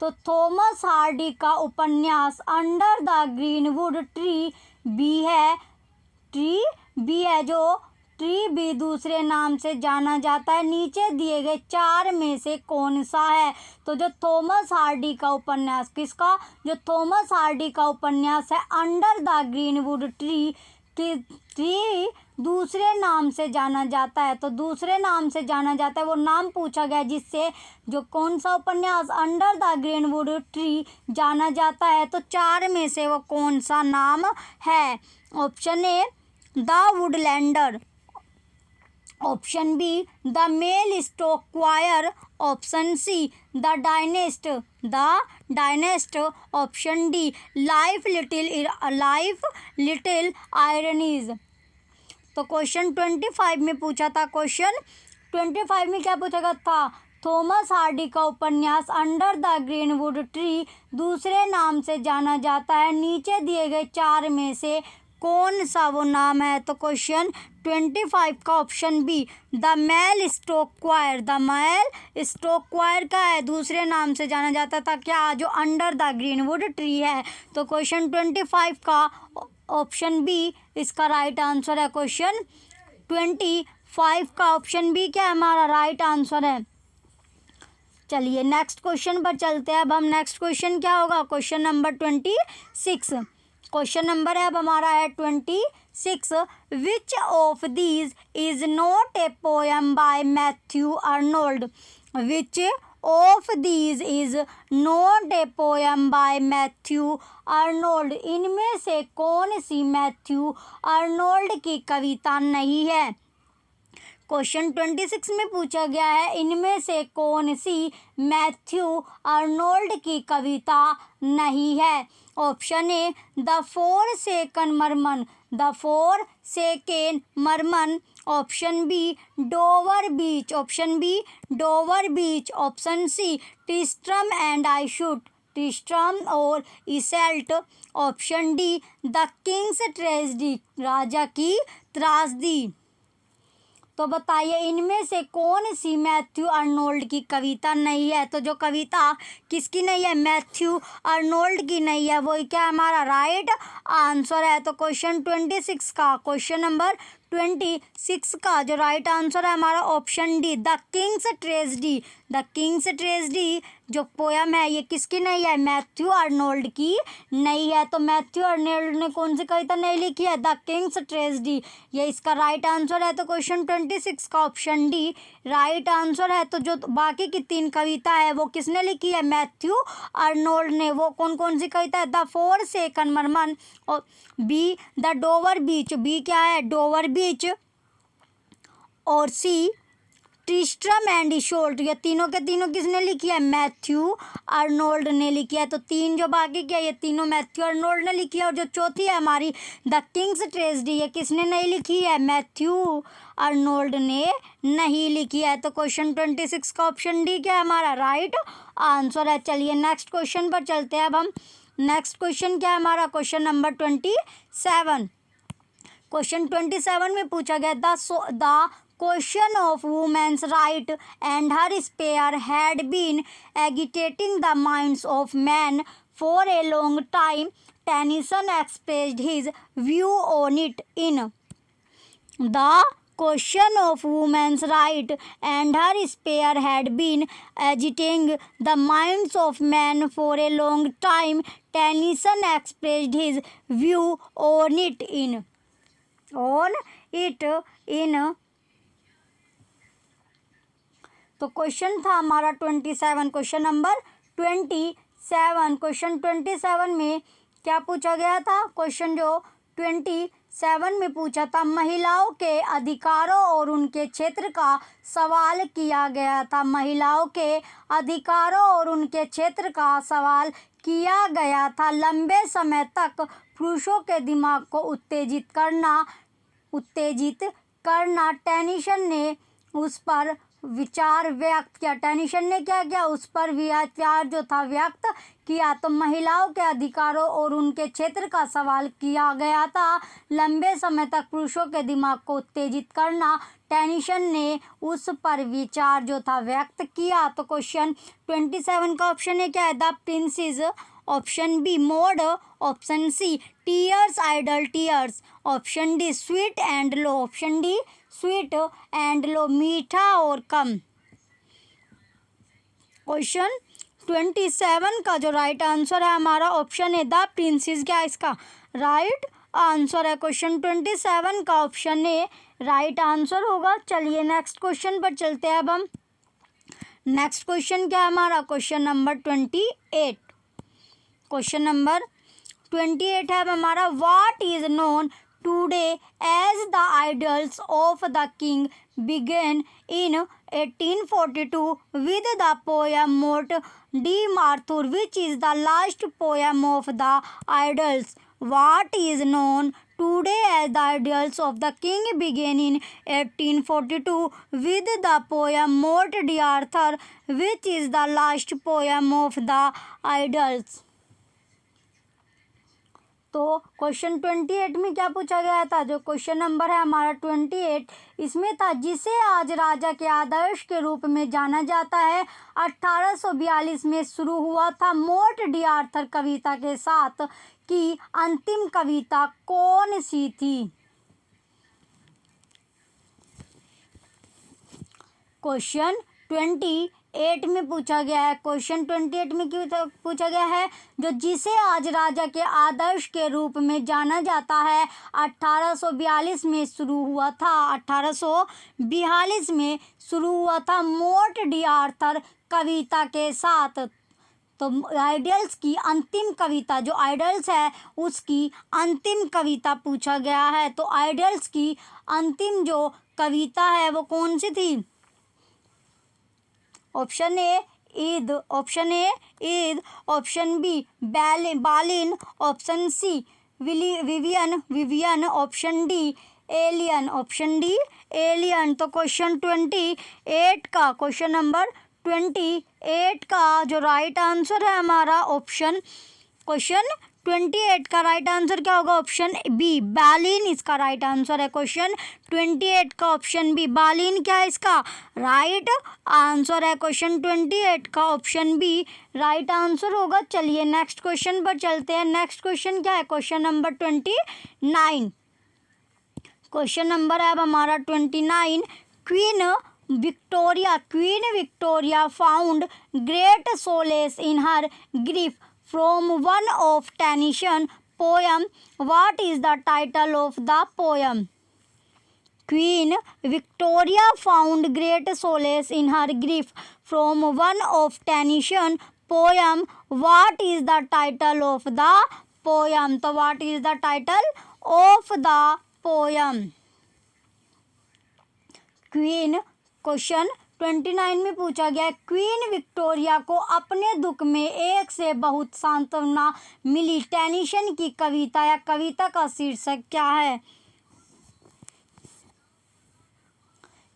तो Thomas Hardy का उपन्यास Under the greenwood Tree B है जो tree B दूसरे नाम से जाना जाता है। नीचे दिए गए चार में से कौन सा है? तो जो थॉमस हार्डी का उपन्यास किसका? जो थॉमस हार्डी का उपन्यास है अंडर द ग्रीनवुड ट्री दूसरे नाम से जाना जाता है। तो दूसरे नाम से जाना जाता है वो नाम पूछा गया जिससे जो कौन सा उपन्यास अंडर द ग्रीनवुड ट्री जाना जाता है। तो चार में से वो कौन सा नाम है? Option A the वुडलैंडर, option B the Mellstock क्वायर, option C the डायनेस्ट, option D life little आयरनीज। तो क्वेश्चन 25 में पूछा था, क्वेश्चन 25 में क्या पूछा गया था, थॉमस हार्डी का उपन्यास अंडर द ग्रीनवुड ट्री दूसरे नाम से जाना जाता है, नीचे दिए गए 4 में से कौन सा वो नाम है। तो क्वेश्चन 25 का option B the Mellstock Quire, the Mellstock Quire का है, दूसरे नाम से जाना जाता था क्या, जो अंडर द ग्रीनवुड ट्री है। तो क्वेश्चन 25 का ऑप्शन बी इसका राइट आंसर है। क्वेश्चन 25 का ऑप्शन बी क्या है हमारा राइट आंसर है। चलिए नेक्स्ट क्वेश्चन पर चलते हैं। अब हम नेक्स्ट क्वेश्चन क्या होगा, क्वेश्चन नंबर 26। क्वेश्चन नंबर है अब हमारा है 26, which of these is not a poem by Matthew Arnold, which of these is not a poem by Matthew Arnold, इनमें से कौन सी मैथ्यू अर्नोल्ड की कविता नहीं है। क्वेश्चन 26 में पूछा गया है इनमें से कौन सी मैथ्यू अर्नोल्ड की कविता नहीं है। Option A the forsaken merman, the forsaken merman, option B Dover Beach, option B Dover Beach, option C Tristram and Iseult, Tristram और Iseult, option D the king's tragedy, राजा की त्रासदी। तो बताइए इनमें से कौन सी मैथ्यू अर्नोल्ड की कविता नहीं है। तो जो कविता किसकी नहीं है, मैथ्यू अर्नोल्ड की नहीं है, वो क्या हमारा राइट आंसर है। तो क्वेश्चन 26 का, क्वेश्चन नंबर 26 का जो राइट आंसर है हमारा option D the king's tragedy, the king's tragedy जो पोयम है ये किसकी नहीं है, मैथ्यू अर्नोल्ड की नहीं है। तो मैथ्यू अर्नोल्ड ने कौन सी कविता नहीं लिखी है, द किंग्स ट्रेजेडी, ये इसका राइट आंसर है। तो क्वेश्चन 26 का ऑप्शन डी राइट आंसर है। तो जो बाकी की 3 कविता है वो किसने लिखी है, मैथ्यू अर्नोल्ड ने। वो कौन कौन सी कविता है, द फोरसेकन मरमन, और B the Dover Beach, B क्या है डोवर बीच, और सी ट्रिस्ट्रम एंड इशोल्ट, ये तीनों के तीनों किसने लिखी है, मैथ्यू अर्नोल्ड ने लिखी है। तो 3 जो बाकी क्या ये तीनों मैथ्यू अर्नोल्ड ने लिखी है। और जो चौथी है हमारी द किंग्स ट्रेजेडी, ये किसने नहीं लिखी है, मैथ्यू अर्नोल्ड ने नहीं लिखी है। तो क्वेश्चन 26 का ऑप्शन डी क्या है हमारा राइट आंसर है। चलिए नेक्स्ट क्वेश्चन पर चलते हैं। अब हम नेक्स्ट क्वेश्चन क्या है हमारा, क्वेश्चन नंबर 27। क्वेश्चन 27 में पूछा गया the question of women's right and her spear had been agitating the minds of men for a long time. Tennyson expressed his view on it in the question of women's right and her spear had been agitating the minds of men for a long time. Tennyson expressed his view on it in तो question था हमारा 27, question number 27। Question 27 में क्या पूछा गया था, question जो 27 में पूछा था महिलाओं के अधिकारों और उनके क्षेत्र का सवाल किया गया था। महिलाओं के अधिकारों और उनके क्षेत्र का सवाल किया गया था। लंबे समय तक पुरुषों के दिमाग को उत्तेजित करना टेनिसन ने उस पर विचार व्यक्त किया। टेनिसन ने क्या किया, उस पर विचार जो था व्यक्त किया। तो महिलाओं के अधिकारों और उनके क्षेत्र का सवाल किया गया था। लंबे समय तक पुरुषों के दिमाग को उत्तेजित करना टेनिसन ने उस पर विचार जो था व्यक्त किया। तो क्वेश्चन 27 का ऑप्शन है क्या है, the Princess, option B Maud, option C Tears Idle Tears, option D Sweet and Low, option D Sweet and Low, मीठा और कम। क्वेश्चन 27 का जो राइट आंसर है हमारा ऑप्शन है द प्रिंसेस, क्या इसका राइट आंसर है। क्वेश्चन 27 का ऑप्शन ए राइट आंसर होगा। चलिए नेक्स्ट क्वेश्चन पर चलते हैं। अब हम नेक्स्ट क्वेश्चन क्या है हमारा, क्वेश्चन नंबर 28। क्वेश्चन नंबर 28 है अब हमारा, what is known today as the Idylls of the King began in 1842 with the poem Morte d'Arthur, which is the last poem of the idols what is known today as the Idylls of the King began in 1842 with the poem Morte d'Arthur, which is the last poem of the Idylls. तो question 28 में क्या पूछा गया था? जो question number है हमारा 28, इसमें था जिसे आज राजा के आदर्श के रूप में जाना जाता है 1842 में शुरू हुआ था मोर्ट d'Arthur कविता के साथ की अंतिम कविता कौन सी थी? क्वेश्चन 28 में पूछा गया है। क्वेश्चन 28 में क्यों पूछा गया है? जो जिसे आज राजा के आदर्श के रूप में जाना जाता है 1842 में शुरू हुआ था, 1842 में शुरू हुआ था मोर्ट d'Arthur कविता के साथ। तो आइडल्स की अंतिम कविता, जो आइडल्स है उसकी अंतिम कविता पूछा गया है। तो आइडल्स की अंतिम जो कविता है वो कौन सी थी? Option A Enid, option A Enid, option B Balin, option C Vivien, option D Elaine, option D Elaine. तो क्वेश्चन 28 का, क्वेश्चन नंबर 28 का जो राइट आंसर है हमारा ऑप्शन, क्वेश्चन 28 का राइट आंसर क्या होगा? ऑप्शन बी बालिन इसका राइट आंसर है। क्वेश्चन 28 का ऑप्शन बी बालिन क्या है इसका राइट आंसर है। क्वेश्चन 28 का ऑप्शन बी राइट आंसर होगा। चलिए नेक्स्ट क्वेश्चन पर चलते हैं। नेक्स्ट क्वेश्चन क्या है? Question number 29। क्वेश्चन नंबर है अब हमारा 29। Queen Victoria found great solace in her grief from one of Tennyson poem. What is the title of the poem? Queen Victoria found great solace in her grief from one of Tennyson poem. What is the title of the poem? तो what is the title of the poem? Queen, question 29 में पूछा गया queen Victoria को अपने दुख में एक से बहुत सांत्वना मिली। टेनिसन की कविता या कविता का शीर्षक क्या है?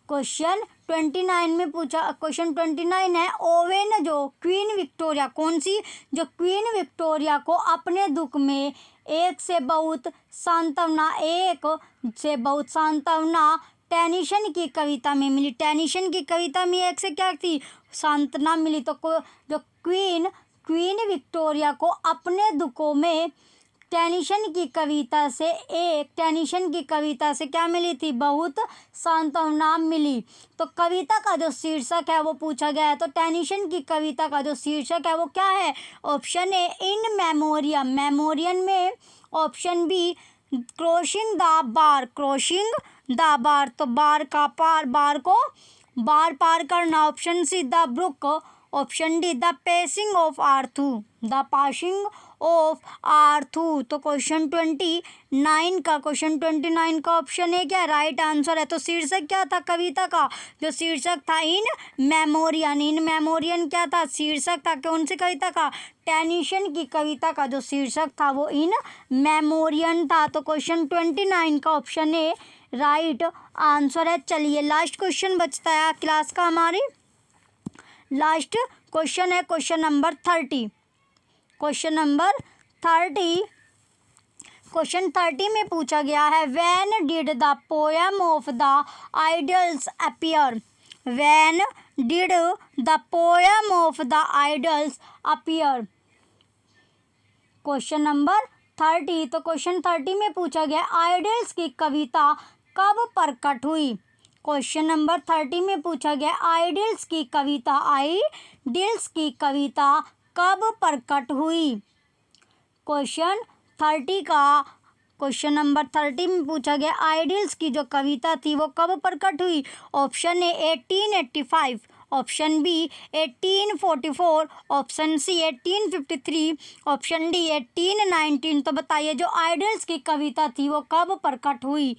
क्वेश्चन 29 में पूछा, क्वेश्चन 29 है ओवेन जो क्वीन विक्टोरिया, कौन सी? जो क्वीन विक्टोरिया को अपने दुख में एक से बहुत सांत्वना टेनिसन की कविता में मिली। टेनिसन की कविता में एक से क्या थी? सांत्वना मिली। तो जो क्वीन विक्टोरिया को अपने दुखों में टेनिसन की कविता से क्या मिली थी? बहुत सांत्वना मिली। तो कविता का जो शीर्षक है वो पूछा गया है। तो टेनिसन की कविता का जो शीर्षक है वो क्या है? Option A in memoriam, memoriam में ऑप्शन बी क्रॉसिंग द बार, तो बार को बार पार करना, option C the brook, option D the passing of Arthur. तो क्वेश्चन 29 का ऑप्शन ए क्या राइट आंसर है। तो शीर्षक क्या था कविता का? जो शीर्षक था इन मेमोरियन क्या था? शीर्षक था कौन सी कविता का? टेनिसन की कविता का जो शीर्षक था वो इन मेमोरियन था। तो क्वेश्चन 29 का ऑप्शन ए राइट आंसर है। चलिए लास्ट क्वेश्चन बचता है क्लास का, हमारी लास्ट क्वेश्चन है question number 30। Question number 30, question 30 में पूछा गया है when did the poem of the idols appear? When did the poem of the idols appear? Question number 30। तो क्वेश्चन 30 में पूछा गया आइडल्स की कविता कब प्रकट हुई? क्वेश्चन नंबर 30 में पूछा गया आइडल्स की कविता कब प्रकट हुई? क्वेश्चन 30 का क्वेश्चन नंबर 30 में पूछा गया आइडल्स की जो कविता थी वो कब प्रकट हुई? Option A 1885, option B 1844, option C 1853, option D 1819। तो बताइए जो आइडल्स की कविता थी वो कब प्रकट हुई?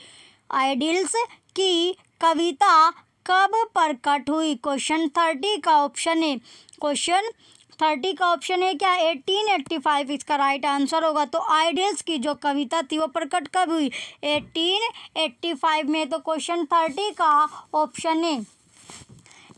आइडल्स की कविता कब प्रकट हुई? क्वेश्चन 30 का ऑप्शन ए, क्वेश्चन 30 का ऑप्शन है क्या 1885 इसका राइट आंसर होगा। तो आइडियल्स की जो कविता थी वो प्रकट कब हुई 1885 में। तो क्वेश्चन 30 का ऑप्शन है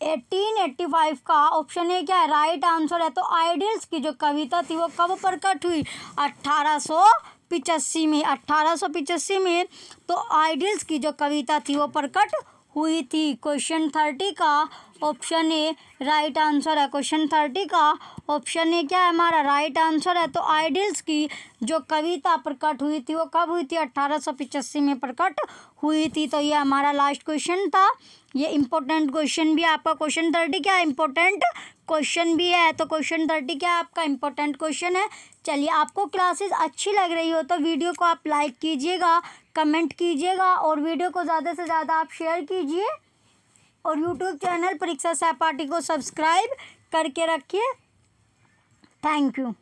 1885 का ऑप्शन है क्या राइट आंसर है। तो आइडियल्स की जो कविता थी वो कब प्रकट हुई 1885 में। 1885 में तो आइडियल्स की जो कविता थी वो प्रकट हुई थी। क्वेश्चन 30 का ऑप्शन ए राइट आंसर है। क्वेश्चन 30 का ऑप्शन ए क्या है हमारा राइट आंसर है। तो आइडियल्स की जो कविता प्रकट हुई थी वो कब हुई थी 1885 में प्रकट हुई थी। तो ये हमारा लास्ट क्वेश्चन था। ये इम्पोर्टेंट क्वेश्चन भी है आपका। क्वेश्चन 30 क्या है इम्पोर्टेंट क्वेश्चन भी है। तो क्वेश्चन 30 क्या है आपका इम्पोर्टेंट क्वेश्चन है। चलिए आपको क्लासेस अच्छी लग रही हो तो वीडियो को आप लाइक कीजिएगा, कमेंट कीजिएगा और वीडियो को ज़्यादा से ज़्यादा आप शेयर कीजिए और यूट्यूब चैनल परीक्षा सहपाठी को सब्सक्राइब करके रखिए। Thank you.